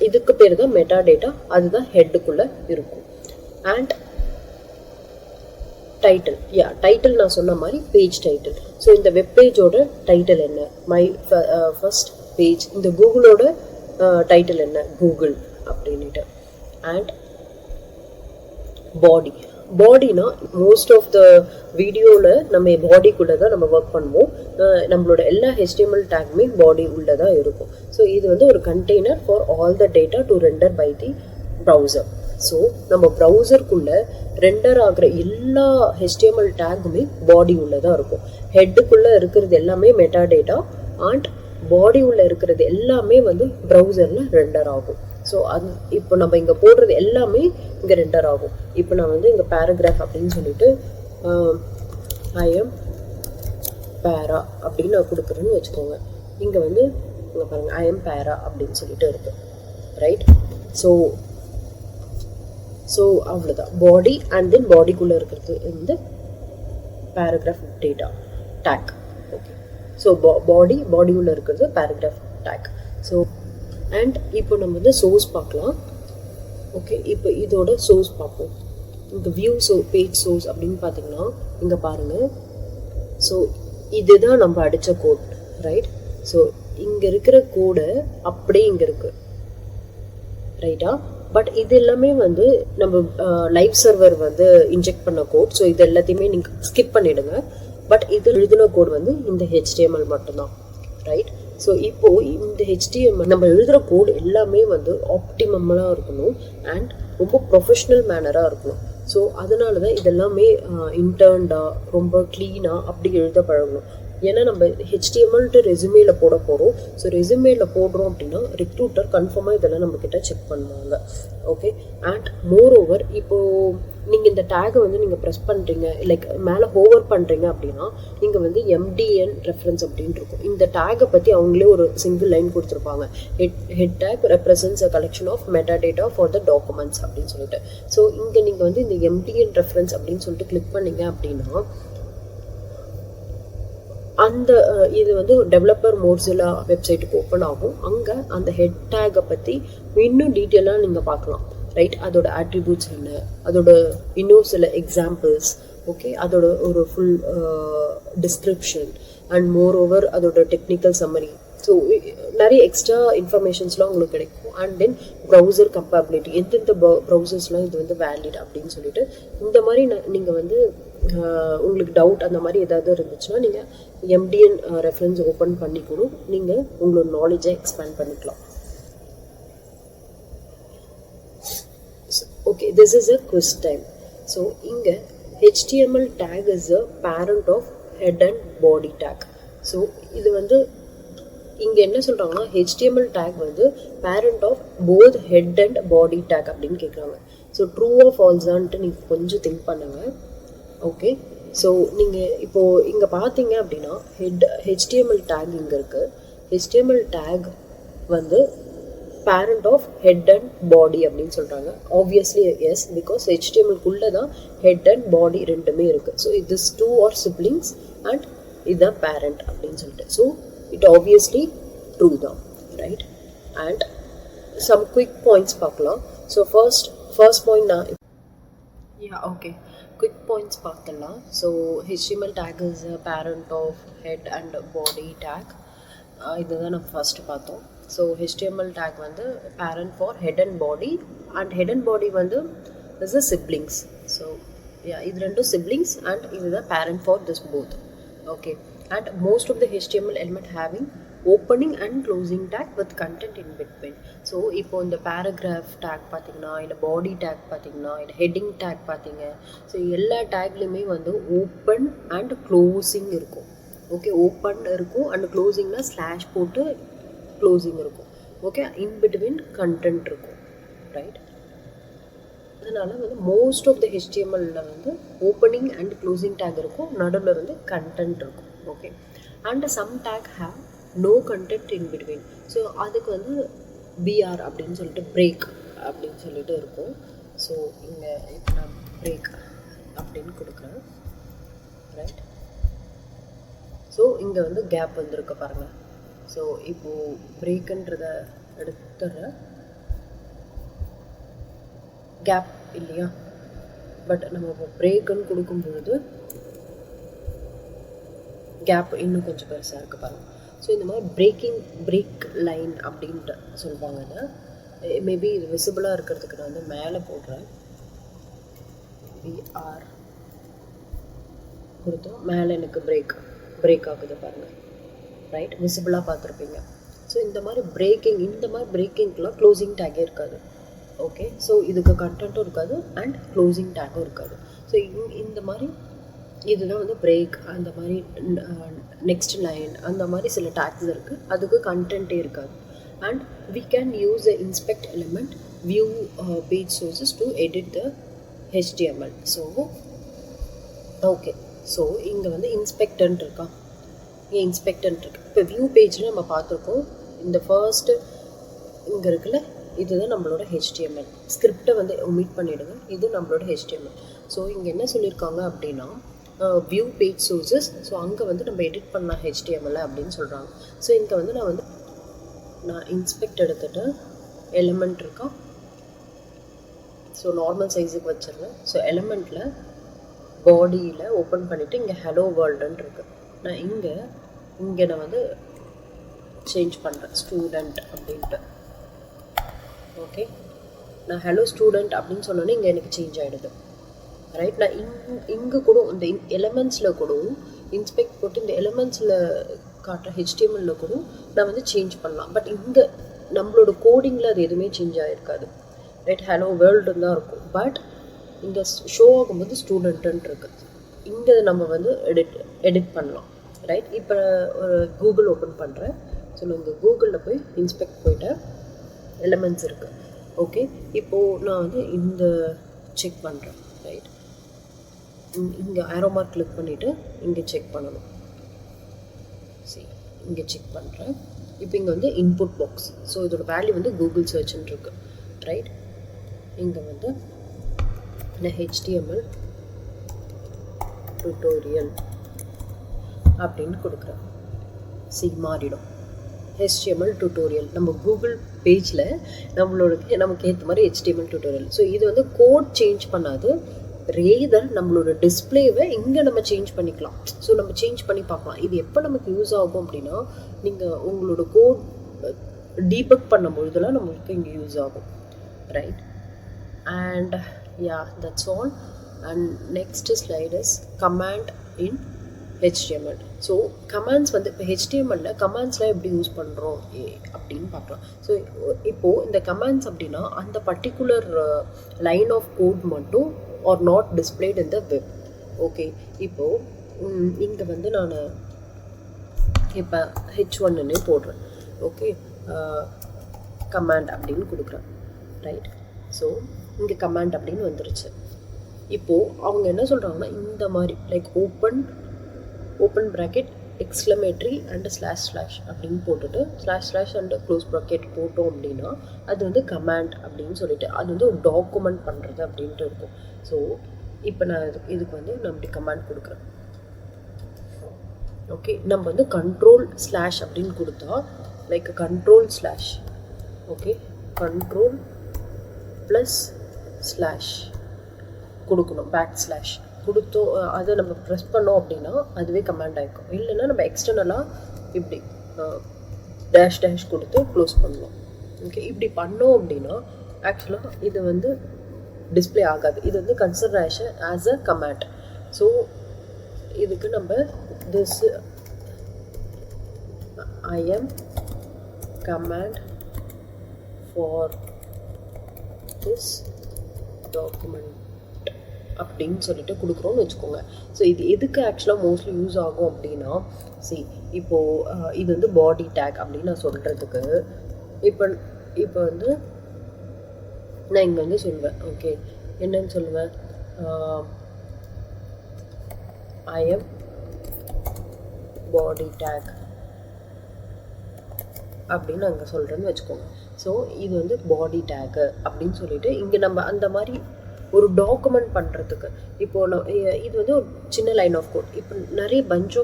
இதுக்கு பேர் தான் மெட்டா டேட்டா. அதுதான் ஹெட்டுக்குள்ளே இருக்கும். அண்ட் டைட்டில், டைட்டில் நான் சொன்ன மாதிரி பேஜ் டைட்டில். ஸோ இந்த வெப்பேஜோட டைட்டில் என்ன? My first page. இந்த கூகுளோட டைட்டில் என்ன? கூகுள் அப்படின்ட்டு. அண்ட் பாடினா மோஸ்ட் ஆஃப் த வீடியோவில் நம்ம பாடிக்குள்ளே தான் நம்ம ஒர்க் பண்ணுவோம். நம்மளோட எல்லா HTML டேக்குமே பாடி உள்ளதான் இருக்கும். ஸோ இது வந்து ஒரு container for all the data to render by the browser. So நம்ம ப்ரௌசருக்குள்ளே ரெண்டர் ஆகிற எல்லா HTML டேக்குமே பாடி உள்ளதான் இருக்கும். ஹெட்டுக்குள்ளே இருக்கிறது எல்லாமே மெட்டா டேட்டா அண்ட் பாடி உள்ள இருக்கிறது எல்லாமே வந்து ப்ரௌசரில் ரெண்டர் ஆகும். ஸோ அது இப்போ நம்ம இங்கே போடுறது எல்லாமே இங்கே ரெண்டர் ஆகும். இப்போ நான் வந்து இங்கே பேராகிராஃப் அப்படின்னு சொல்லிட்டு ஐ எம் பேரா அப்படின்னு நான் கொடுக்குறேன்னு வச்சுக்கோங்க. இங்கே வந்து இங்கே பாருங்கள், ஐ எம் பேரா அப்படின்னு சொல்லிட்டு இருக்கு. ரைட்? ஸோ அவ்வளோதான் பாடி. அண்ட் தென் பாடிக்குள்ளே இருக்கிறது வந்து paragraph data take. Okay, so body உள்ள இருக்கிறது பேராகிராஃப் டேக். ஸோ அண்ட் இப்போ நம்ம வந்து சோர்ஸ் பார்க்கலாம். ஓகே, இப்போ இதோட சோர்ஸ் பார்ப்போம். இங்கே வியூ பேஜ் சோர்ஸ் அப்படின்னு பார்த்தீங்கன்னா இங்கே பாருங்கள். ஸோ இதுதான் நம்ம அடித்த கோட். ரைட்? ஸோ இங்கே இருக்கிற கோடை அப்படியே இங்கே இருக்கு. ரைட்டா? பட் இது எல்லாமே வந்து நம்ம லைவ் சர்வர் வந்து இன்ஜெக்ட் பண்ண கோட். ஸோ இது எல்லாத்தையுமே நீங்கள் ஸ்கிப் பண்ணிடுங்க. பட் இது எழுதின கோட் வந்து இந்த HTML மட்டும்தான். ரைட்? ஸோ இப்போ இந்த HTML நம்ம எழுதுகிற கோட் எல்லாமே வந்து ஆப்டிமமாக இருக்கணும் அண்ட் ரொம்ப ப்ரொஃபஷ்னல் மேனராக இருக்கணும். ஸோ அதனால தான் இதெல்லாமே இன்டர்ன்டாக ரொம்ப க்ளீனாக அப்படி எழுத பழகணும். ஏன்னா நம்ம HTML ரெசுமேல போட போகிறோம். ஸோ ரெசுமேல போடுறோம் அப்படின்னா ரெக்ரூட்டர் கன்ஃபார்மாக இதெல்லாம் நம்மக்கிட்ட செக் பண்ணுவாங்க. ஓகே, அண்ட் மோர் ஓவர் இப்போது நீங்கள் இந்த டேகை வந்து நீங்கள் ப்ரெஸ் பண்ணுறீங்க, லைக் மேலே ஹோவர் பண்ணுறீங்க அப்படின்னா இங்கே வந்து MDN ரெஃபரன்ஸ் அப்படின்னு இருக்கும். இந்த டேகை பற்றி அவங்களே ஒரு சிங்கிள் லைன் கொடுத்துருப்பாங்க. Head tag represents a collection of meta data for the documents அப்படின்னு சொல்லிட்டு. ஸோ இங்கே நீங்கள் வந்து இந்த MDN ரெஃபரன்ஸ் அப்படின்னு சொல்லிட்டு கிளிக் பண்ணீங்க அப்படின்னா அந்த இது வந்து டெவலப்பர் மோட்ஸில்லா வெப்சைட்டுக்கு ஓப்பன் ஆகும். அங்கே அந்த ஹெட் டேக்கை பற்றி இன்னும் டீட்டெயிலாக நீங்கள் பார்க்கலாம், ரைட்? அதோட ஆட்ரிபியூட்ஸ் என்ன, அதோட இன்னும் சில எக்ஸாம்பிள்ஸ், ஓகே, அதோட ஒரு full description and more over அதோட டெக்னிக்கல் சம்மரி. ஸோ நிறைய எக்ஸ்ட்ரா இன்ஃபர்மேஷன்ஸ்லாம் உங்களுக்கு கிடைக்கும். அண்ட் தென் ப்ரௌசர் கம்பேபிலிட்டி, எந்தெந்த ப்ரௌசர்ஸ்லாம் இது வந்து வேலிட் அப்படின்னு சொல்லிட்டு இந்த மாதிரி நீங்கள் வந்து உங்களுக்கு டவுட் அந்த மாதிரி ஏதாவது இருந்துச்சுன்னா நீங்கள் எம்டிஎன் ரெஃபரன்ஸ் ஓப்பன் பண்ணி கூட நீங்கள் உங்களோட நாலேஜை எக்ஸ்பேண்ட் பண்ணிக்கலாம். Okay, this is a quiz time. So இங்கே HTML tag is a parent of head and body tag. So இது வந்து இங்கே என்ன சொல்கிறாங்கன்னா HTML tag வந்து parent of both head and body tag அப்படின்னு கேட்குறாங்க. ஸோ ட்ரூ ஆஃப் ஃபால்ஸான்ட்டு நீங்கள் கொஞ்சம் திங்க் பண்ணுங்கள். ஓகே, ஸோ நீங்கள் இப்போது இங்கே பார்த்தீங்க அப்படின்னா HTML tag இங்கே இருக்குது. HTML tag வந்து parent of head and body அப்படின்னு சொல்கிறாங்க. ஆப்வியஸ்லி எஸ், பிகாஸ் HTML-குள்ளே தான் ஹெட் அண்ட் பாடி ரெண்டுமே இருக்குது. So this two are siblings and இதுதான் பேரண்ட் அப்படின்னு சொல்லிட்டு. ஸோ it obviously true தான், right? And some quick points பார்க்கலாம். So first point நான் okay, quick points பார்க்கலாம். So HTML tag is a parent of head and body tag. இதுதான் நம்ம ஃபர்ஸ்ட் பார்த்தோம். ஸோ HTML tag வந்து parent for head and body, and head and body வந்து is a siblings. So இது ரெண்டும் siblings and இதுதான் parent for this both. Okay, and most of the HTML element having opening and closing tag with content in between. So இப்போ இந்த பேராகிராஃப் டேக் பார்த்தீங்கன்னா, இல்லை பாடி டேக் பார்த்தீங்கன்னா, இல்லை ஹெட்டிங் டேக் பார்த்தீங்க, ஸோ எல்லா டேக்லையுமே வந்து ஓப்பன் அண்ட் க்ளோசிங் இருக்கும். ஓகே, ஓப்பன் இருக்கும் அண்ட் க்ளோசிங்னா ஸ்லாஷ் போட்டு க்ளோசிங் இருக்கும். ஓகே, இன் பிட்வீன் கண்டென்ட் இருக்கும், ரைட்? அதனால் வந்து மோஸ்ட் ஆஃப் த HTML-ல வந்து ஓப்பனிங் அண்ட் க்ளோசிங் டேக் இருக்கும், நடுவில் வந்து கண்டென்ட் இருக்கும். Okay, and some tag have no content in between. So அதுக்கு வந்து BR அப்படின்னு சொல்லிட்டு பிரேக் அப்படின்னு சொல்லிட்டு இருக்கும். ஸோ இங்கே இப்போ நான் பிரேக் அப்படின்னு கொடுக்குறேன், ரைட்? ஸோ இங்கே வந்து கேப் வந்துருக்கு பாருங்கள். ஸோ இப்போது பிரேக்குன்றதை எடுத்துடுறேன், கேப் இல்லையா? பட் நம்ம இப்போ பிரேக்குன்னு கொடுக்கும்பொழுது கேப் இன்னும் கொஞ்சம் பெருசாக இருக்குது பாருங்கள். ஸோ இந்த மாதிரி பிரேக் லைன் அப்படின்ட்டு சொல்லுவாங்க. அதை மேபி இது விசிபிளாக இருக்கிறதுக்கு நான் வந்து மேலே போடுறேன். BR கொடுத்தோம், மேலே எனக்கு பிரேக் ஆகுது பாருங்கள், ரைட்? விசிபிளாக பார்த்துருப்பீங்க. ஸோ இந்த மாதிரி பிரேக்கிங்க்கெலாம் க்ளோசிங் டேக்கே இருக்காது. ஓகே, ஸோ இதுக்கு கண்டென்ட்டும் இருக்காது அண்ட் க்ளோசிங் டேக்கும் இருக்காது. ஸோ இந்த மாதிரி இதுதான் வந்து பிரேக், அந்த மாதிரி நெக்ஸ்ட் லைன், அந்த மாதிரி சில டேக்ஸ் இருக்குது, அதுக்கு கண்டென்ட்டே இருக்காது. And we can use the inspect element view page sources to edit the HTML. So okay, so இங்கே வந்து இன்ஸ்பெக்டன்ட் இருக்கா, இங்கே இன்ஸ்பெக்டன்ட் இருக்குது. இப்போ வியூ பேஜில் நம்ம பார்த்துருக்கோம், இந்த ஃபர்ஸ்ட்டு இங்கே இருக்குல்ல, இதுதான் நம்மளோட HTML. ஸ்கிரிப்டை வந்து ஒமிட் பண்ணிவிடுங்க, இது நம்மளோட HTML. ஸோ இங்கே என்ன சொல்லியிருக்காங்க அப்படின்னா வியூ பேஜ் சோர்சஸ். ஸோ அங்கே வந்து நம்ம எடிட் பண்ணலாம் HTML அப்படின்னு சொல்கிறாங்க. ஸோ இங்கே வந்து நான் இன்ஸ்பெக்ட் எடுத்துகிட்டு எலிமெண்ட் இருக்கா, ஸோ நார்மல் சைஸுக்கு வச்சிருவேன். ஸோ எலிமெண்ட்டில் பாடியில் ஓப்பன் பண்ணிவிட்டு இங்கே ஹலோ வேர்ல்டுன்னு இருக்குது. நான் இங்கே நான் வந்து சேஞ்ச் பண்ணுறேன் ஸ்டூடெண்ட் அப்படின்ட்டு. ஓகே, நான் ஹலோ ஸ்டூடெண்ட் அப்படின்னு சொன்னோன்னே இங்கே எனக்கு சேஞ்ச் ஆகிடுது, ரைட்? நான் இங்கே கூட இந்த எலிமெண்ட்ஸில் கூட இன்ஸ்பெக்ட் போட்டு இந்த எலிமெண்ட்ஸில் காட்டுற HTML-ல கூட நான் வந்து சேஞ்ச் பண்ணலாம். பட் இங்கே நம்மளோட கோடிங்கில் அது எதுவுமே சேஞ்ச் ஆகிருக்காது, ரைட்? ஹலோ வேர்ல்டுன்னு தான் இருக்கும். பட் இங்கே ஷோ ஆகும்போது ஸ்டூடெண்ட்டுன்னு இருக்குது. இங்கே நம்ம வந்து எடிட் பண்ணலாம், ரைட்? இப்போ ஒரு கூகுள் ஓப்பன் பண்ணுறேன். ஸோ நான் இங்கே கூகுளில் போய் இன்ஸ்பெக்ட் போயிட்டேன், எலிமெண்ட்ஸ் இருக்குது. ஓகே, இப்போது நான் வந்து இந்த செக் பண்ணுறேன், ரைட்? இங்கே ஆரோ மார்க் கிளிக் பண்ணிவிட்டு இங்கே செக் பண்ணணும். சரி, இங்கே செக் பண்ணுறேன். இப்போ இங்கே வந்து இன்புட் பாக்ஸ். ஸோ இதோட வேல்யூ வந்து கூகுள் சர்ச்ன்னு இருக்கு, ரைட்? இங்கே வந்து HTML tutorial அப்படின்னு கொடுக்குறேன். மாறிடும். HTML டியூட்டோரியல் நம்ம கூகுள் பேஜில் நமக்கு ஏற்ற மாதிரி HTML டியூட்டோரியல். ஸோ இது வந்து கோட் சேஞ்ச் பண்ணாது, ரேதர் நம்மளோட டிஸ்பிளேவை இங்கே நம்ம சேஞ்ச் பண்ணிக்கலாம். ஸோ நம்ம சேஞ்ச் பண்ணி பார்க்கலாம். இது எப்போ நமக்கு யூஸ் ஆகும் அப்படின்னா, நீங்கள் உங்களோட கோட் டீபக் பண்ணும்பொழுதுலாம் நம்மளுக்கு இங்கே யூஸ் ஆகும், right? And that's all. And next slide is command in HTML. So commands வந்து இப்போ HTML கமாண்ட்ஸ்லாம் எப்படி யூஸ் பண்ணுறோம் அப்படின்னு பார்க்கலாம். ஸோ இப்போது இந்த கமாண்ட்ஸ் அப்படின்னா அந்த பர்டிகுலர் லைன் ஆஃப் கோட் மட்டும் or not displayed in the web. Okay, இப்போது இங்கே வந்து நான் இப்போ H1ன்னு போடுறேன். ஓகே, கமாண்ட் அப்படின்னு கொடுக்குறேன், ரைட்? ஸோ இங்கே கமாண்ட் அப்படின்னு வந்துருச்சு. இப்போது அவங்க என்ன சொல்கிறாங்கன்னா, இந்த மாதிரி like open bracket exclamatory and // அப்படின்னு போட்டுட்டு // அண்ட் க்ளோஸ் ப்ராக்கெட் போட்டோம் அப்படின்னா அது வந்து கமாண்ட் அப்படின்னு சொல்லிட்டு அது வந்து ஒரு டாக்குமெண்ட் பண்ணுறது அப்படின்ட்டு இருக்கும். ஸோ இப்போ நான் இதுக்கு வந்து நான் இப்படி கமாண்ட் கொடுக்குறேன். ஓகே, நம்ம வந்து control/ அப்படின்னு கொடுத்தா லைக் control/, ஓகே, control +/ கொடுக்கணும், // கொடுத்தோம். அதை நம்ம ப்ரெஸ் பண்ணோம் அப்படின்னா அதுவே கமாண்ட் ஆகிக்கும். இல்லைன்னா நம்ம எக்ஸ்டர்னலாக இப்படி -- கொடுத்து க்ளோஸ் பண்ணணும். ஓகே, இப்படி பண்ணோம் அப்படின்னா ஆக்சுவலாக இது வந்து டிஸ்பிளே ஆகாது. இது வந்து consider as a command. So இதுக்கு நம்ம this I am command for this document அப்படின்னு சொல்லிட்டு கொடுக்குறோன்னு வச்சுக்கோங்க. ஸோ இது எதுக்கு ஆக்சுவலாக மோஸ்ட்லி யூஸ் ஆகும் அப்படின்னா, இப்போது இது வந்து பாடி டேக் அப்படின்னு நான் சொல்கிறதுக்கு இப்போ வந்து நான் இங்கே வந்து சொல்லுவேன். ஓகே, என்னன்னு சொல்லுவேன், I am body tag அப்படின்னு அங்கே சொல்கிறேன்னு வச்சுக்கோங்க. ஸோ இது வந்து பாடி டேக்கு அப்படின்னு சொல்லிட்டு இங்கே நம்ம அந்த மாதிரி ஒரு டாக்குமெண்ட் பண்ணுறதுக்கு இப்போது இது வந்து ஒரு சின்ன லைன் ஆஃப் கோட். இப்போ நிறைய bunch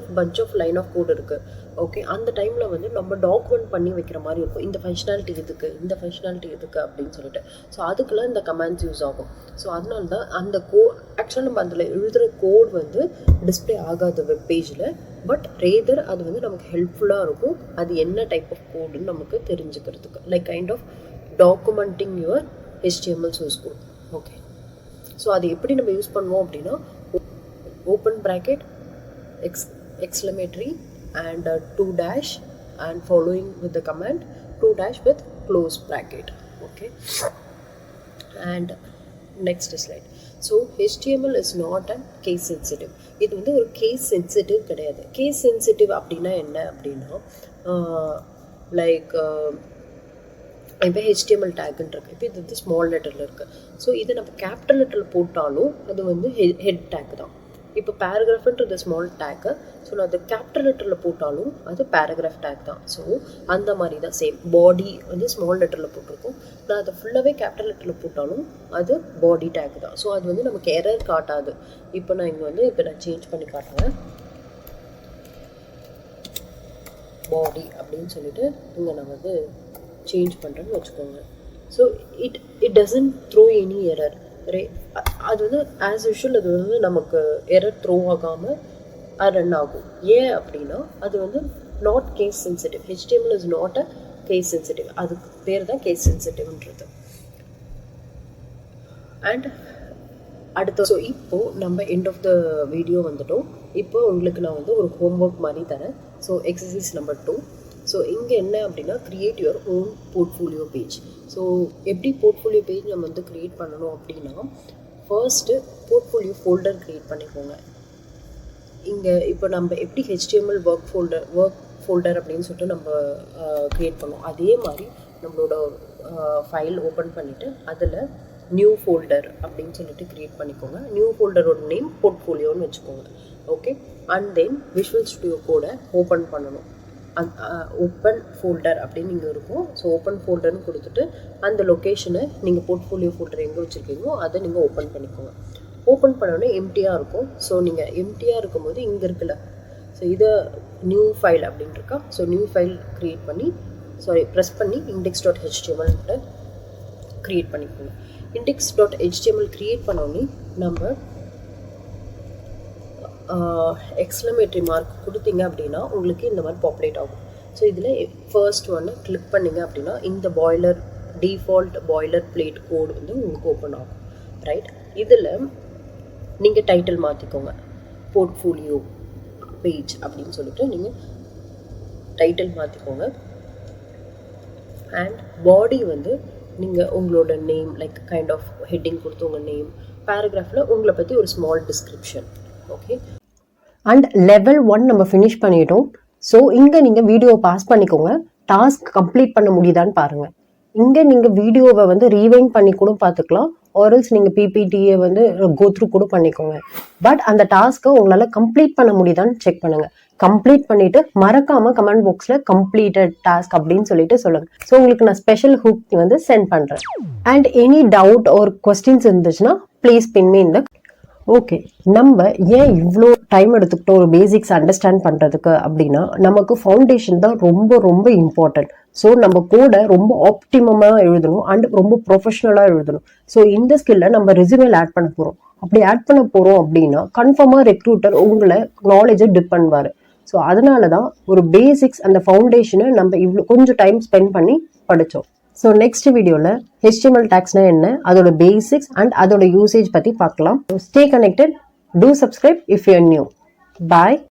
of line of code இருக்குது. ஓகே, அந்த டைமில் வந்து நம்ம டாக்குமெண்ட் பண்ணி வைக்கிற மாதிரி இருக்கும். இந்த ஃபங்க்ஷனாலிட்டி எதுக்கு அப்படின்னு சொல்லிட்டு. ஸோ அதுக்கெல்லாம் இந்த கமாண்ட்ஸ் யூஸ் ஆகும். ஸோ அதனால தான் அந்த ஆக்சுவலாக நம்ம அதில் எழுதுகிற கோட் வந்து டிஸ்பிளே ஆகாது வெப் பேஜில். பட் ரேதர் அது வந்து நமக்கு ஹெல்ப்ஃபுல்லாக இருக்கும். அது என்ன டைப் ஆஃப் கோடுன்னு நமக்கு தெரிஞ்சுக்கிறதுக்கு, like kind of documenting your HTML source code. Okay, so அது எப்படி நம்ம யூஸ் பண்ணுவோம் அப்படின்னா, open bracket exclamatory and 2 and following with the command 2 with close bracket. Okay, and next slide. So HTML is not a case sensitive. இது வந்து ஒரு கேஸ் சென்சிட்டிவ் கிடையாது. கேஸ் சென்சிட்டிவ் அப்படின்னா என்ன அப்படின்னா, லைக் இப்போ HTML டேக்குன்னு இருக்குது. இப்போ இது வந்து ஸ்மால் லெட்டரில் இருக்குது. ஸோ இதை நம்ம கேபிட்டல் லெட்டரில் போட்டாலும் அது வந்து ஹெட் டேக் தான். இப்போ பேராகிராஃப்ன்றது ஸ்மால் டேக்கு. ஸோ நான் அது கேபிட்டல் லெட்டரில் போட்டாலும் அது பேராகிராஃப் டேக் தான். ஸோ அந்த மாதிரி தான் சேம். பாடி வந்து ஸ்மால் லெட்டரில் போட்டிருக்கோம். நான் அதை ஃபுல்லாகவே கேபிட்டல் லெட்டரில் போட்டாலும் அது பாடி டேக் தான். ஸோ அது வந்து நமக்கு எரர் காட்டாது. இப்போ நான் இங்கே வந்து நான் சேஞ்ச் பண்ணி காட்டுறேன். பாடி அப்படின்னு சொல்லிட்டு இங்கே நான் வந்து சேஞ்ச் பண்ணுறேன்னு வச்சுக்கோங்க. So it doesn't throw any error. அது வந்து ஆஸ் யூஷுவல் அது வந்து நமக்கு எரர் த்ரோ ஆகாமல் ரன் ஆகும். ஏன் அப்படின்னா அது வந்து not case sensitive. HTML is not a case sensitive. அதுக்கு பேர் தான் கேஸ் சென்சிட்டிவ்ன்றது. அண்ட் அடுத்த ஸோ இப்போது நம்ம எண்ட் ஆஃப் த வீடியோ வந்துட்டோம். இப்போ உங்களுக்கு நான் வந்து ஒரு ஹோம்ஒர்க் மாதிரி தரேன். So exercise number 2. ஸோ இங்கே என்ன அப்படின்னா, create your own portfolio page. So எப்படி போர்ட்ஃபோலியோ பேஜ் நம்ம வந்து க்ரியேட் பண்ணணும் அப்படின்னா, ஃபர்ஸ்ட்டு போர்ட்ஃபோலியோ ஃபோல்டர் க்ரியேட் பண்ணிக்கோங்க. இங்கே இப்போ நம்ம எப்படி HTML ஒர்க் ஃபோல்டர் அப்படின்னு சொல்லிட்டு நம்ம க்ரியேட் பண்ணுவோம், அதே மாதிரி நம்மளோட ஃபைல் ஓப்பன் பண்ணிவிட்டு அதில் நியூ ஃபோல்டர் அப்படின்னு சொல்லிட்டு க்ரியேட் பண்ணிக்கோங்க. நியூ ஃபோல்டரோட நேம் போர்ட்ஃபோலியோன்னு வச்சுக்கோங்க. Okay, and then visual studio கோடை ஓப்பன் பண்ணணும். ஓப்பன் ஃபோல்டர் அப்படின்னு இங்கே இருக்கும். ஸோ ஓப்பன் ஃபோல்டர்னு கொடுத்துட்டு அந்த லொக்கேஷனை நீங்கள் போர்ட்ஃபோலியோ ஃபோல்டர் எங்கே வச்சுருக்கீங்களோ அதை நீங்கள் ஓப்பன் பண்ணிக்கோங்க. ஓப்பன் பண்ணோடனே எம்டியாக இருக்கும். ஸோ நீங்கள் எம்டியாக இருக்கும்போது இங்கே இருக்குல்ல ஸோ இதை நியூ ஃபைல் அப்படின்னு இருக்கா. ஸோ நியூ ஃபைல் க்ரியேட் பண்ணி ப்ரெஸ் பண்ணி index.html க்ரியேட் பண்ணிக்கோங்க. index.html க்ரியேட் பண்ணோன்னே நம்ம எக்ஸ்க்ளமேட்டரி மார்க் கொடுத்தீங்க அப்படின்னா உங்களுக்கு இந்த மாதிரி பாப்புலேட் ஆகும். ஸோ இதில் ஃபர்ஸ்ட் ஒன்று கிளிக் பண்ணிங்க அப்படின்னா இந்த டிஃபால்ட் பாய்லர் பிளேட் கோடு வந்து உங்களுக்கு ஓப்பன் ஆகும். ரைட், இதில் நீங்கள் டைட்டில் மாற்றிக்கோங்க, போர்ட்ஃபோலியோ பேஜ் அப்படின்னு சொல்லிட்டு நீங்கள் டைட்டில் மாற்றிக்கோங்க. அண்ட் பாடி வந்து நீங்கள் உங்களோட name like kind of heading கொடுத்து உங்கள் நேம், பேராகிராஃபில் உங்களை பற்றி ஒரு small description. Okay, and level 1 நம்ம ஃபினிஷ் பண்ணிட்டோம். ஸோ இங்கே நீங்கள் வீடியோ பாஸ் பண்ணிக்கோங்க. டாஸ்க் கம்ப்ளீட் பண்ண முடியுதான்னு பாருங்கள். இங்கே நீங்கள் வீடியோவை வந்து ரீவைண்ட் பண்ணி கூட பார்த்துக்கலாம், ஆர்எல்ஸ் நீங்கள் பிபிடியை வந்து கோத்ரூ கூட பண்ணிக்கோங்க. பட் அந்த டாஸ்க்கை உங்களால் கம்ப்ளீட் பண்ண முடியுதான்னு செக் பண்ணுங்கள். கம்ப்ளீட் பண்ணிவிட்டு மறக்காமல் கமெண்ட் பாக்ஸில் கம்ப்ளீட்டட் டாஸ்க் அப்படின்னு சொல்லிட்டு சொல்லுங்கள். ஸோ உங்களுக்கு நான் ஸ்பெஷல் ஹூக் வந்து சென்ட் பண்ணுறேன். அண்ட் எனி டவுட் ஒரு கொஸ்டின்ஸ் இருந்துச்சுன்னா ப்ளீஸ் பின் மீ இந்த. ஓகே, நம்ம ஏன் இவ்வளோ டைம் எடுத்துக்கிட்டோம் ஒரு பேசிக்ஸ் அண்டர்ஸ்டாண்ட் பண்ணுறதுக்கு அப்படின்னா நமக்கு ஃபவுண்டேஷன் தான் ரொம்ப ரொம்ப இம்பார்ட்டன்ட். ஸோ நம்ம கோடை ரொம்ப ஆப்டிமமாக எழுதணும் அண்ட் ரொம்ப ப்ரொஃபஷ்னலாக எழுதணும். ஸோ இந்த ஸ்கில்லை நம்ம ரெஸ்யூமேல ஆட் பண்ண போகிறோம். அப்படி ஆட் பண்ண போகிறோம் அப்படின்னா கன்ஃபார்மாக ரெக்ரூட்டர் உங்களை நாலேஜை டிப் பண்ணுவார். ஸோ அதனால தான் ஒரு பேசிக்ஸ் அந்த ஃபவுண்டேஷனை நம்ம இவ்வளோ கொஞ்சம் டைம் ஸ்பெண்ட் பண்ணி படித்தோம். ஸோ நெக்ஸ்ட் வீடியோவில் HTML tagsனா என்ன, அதோட பேசிக்ஸ் அண்ட் அதோட யூசேஜ் பற்றி பார்க்கலாம். Stay connected, two subscribe if you R new. Bye.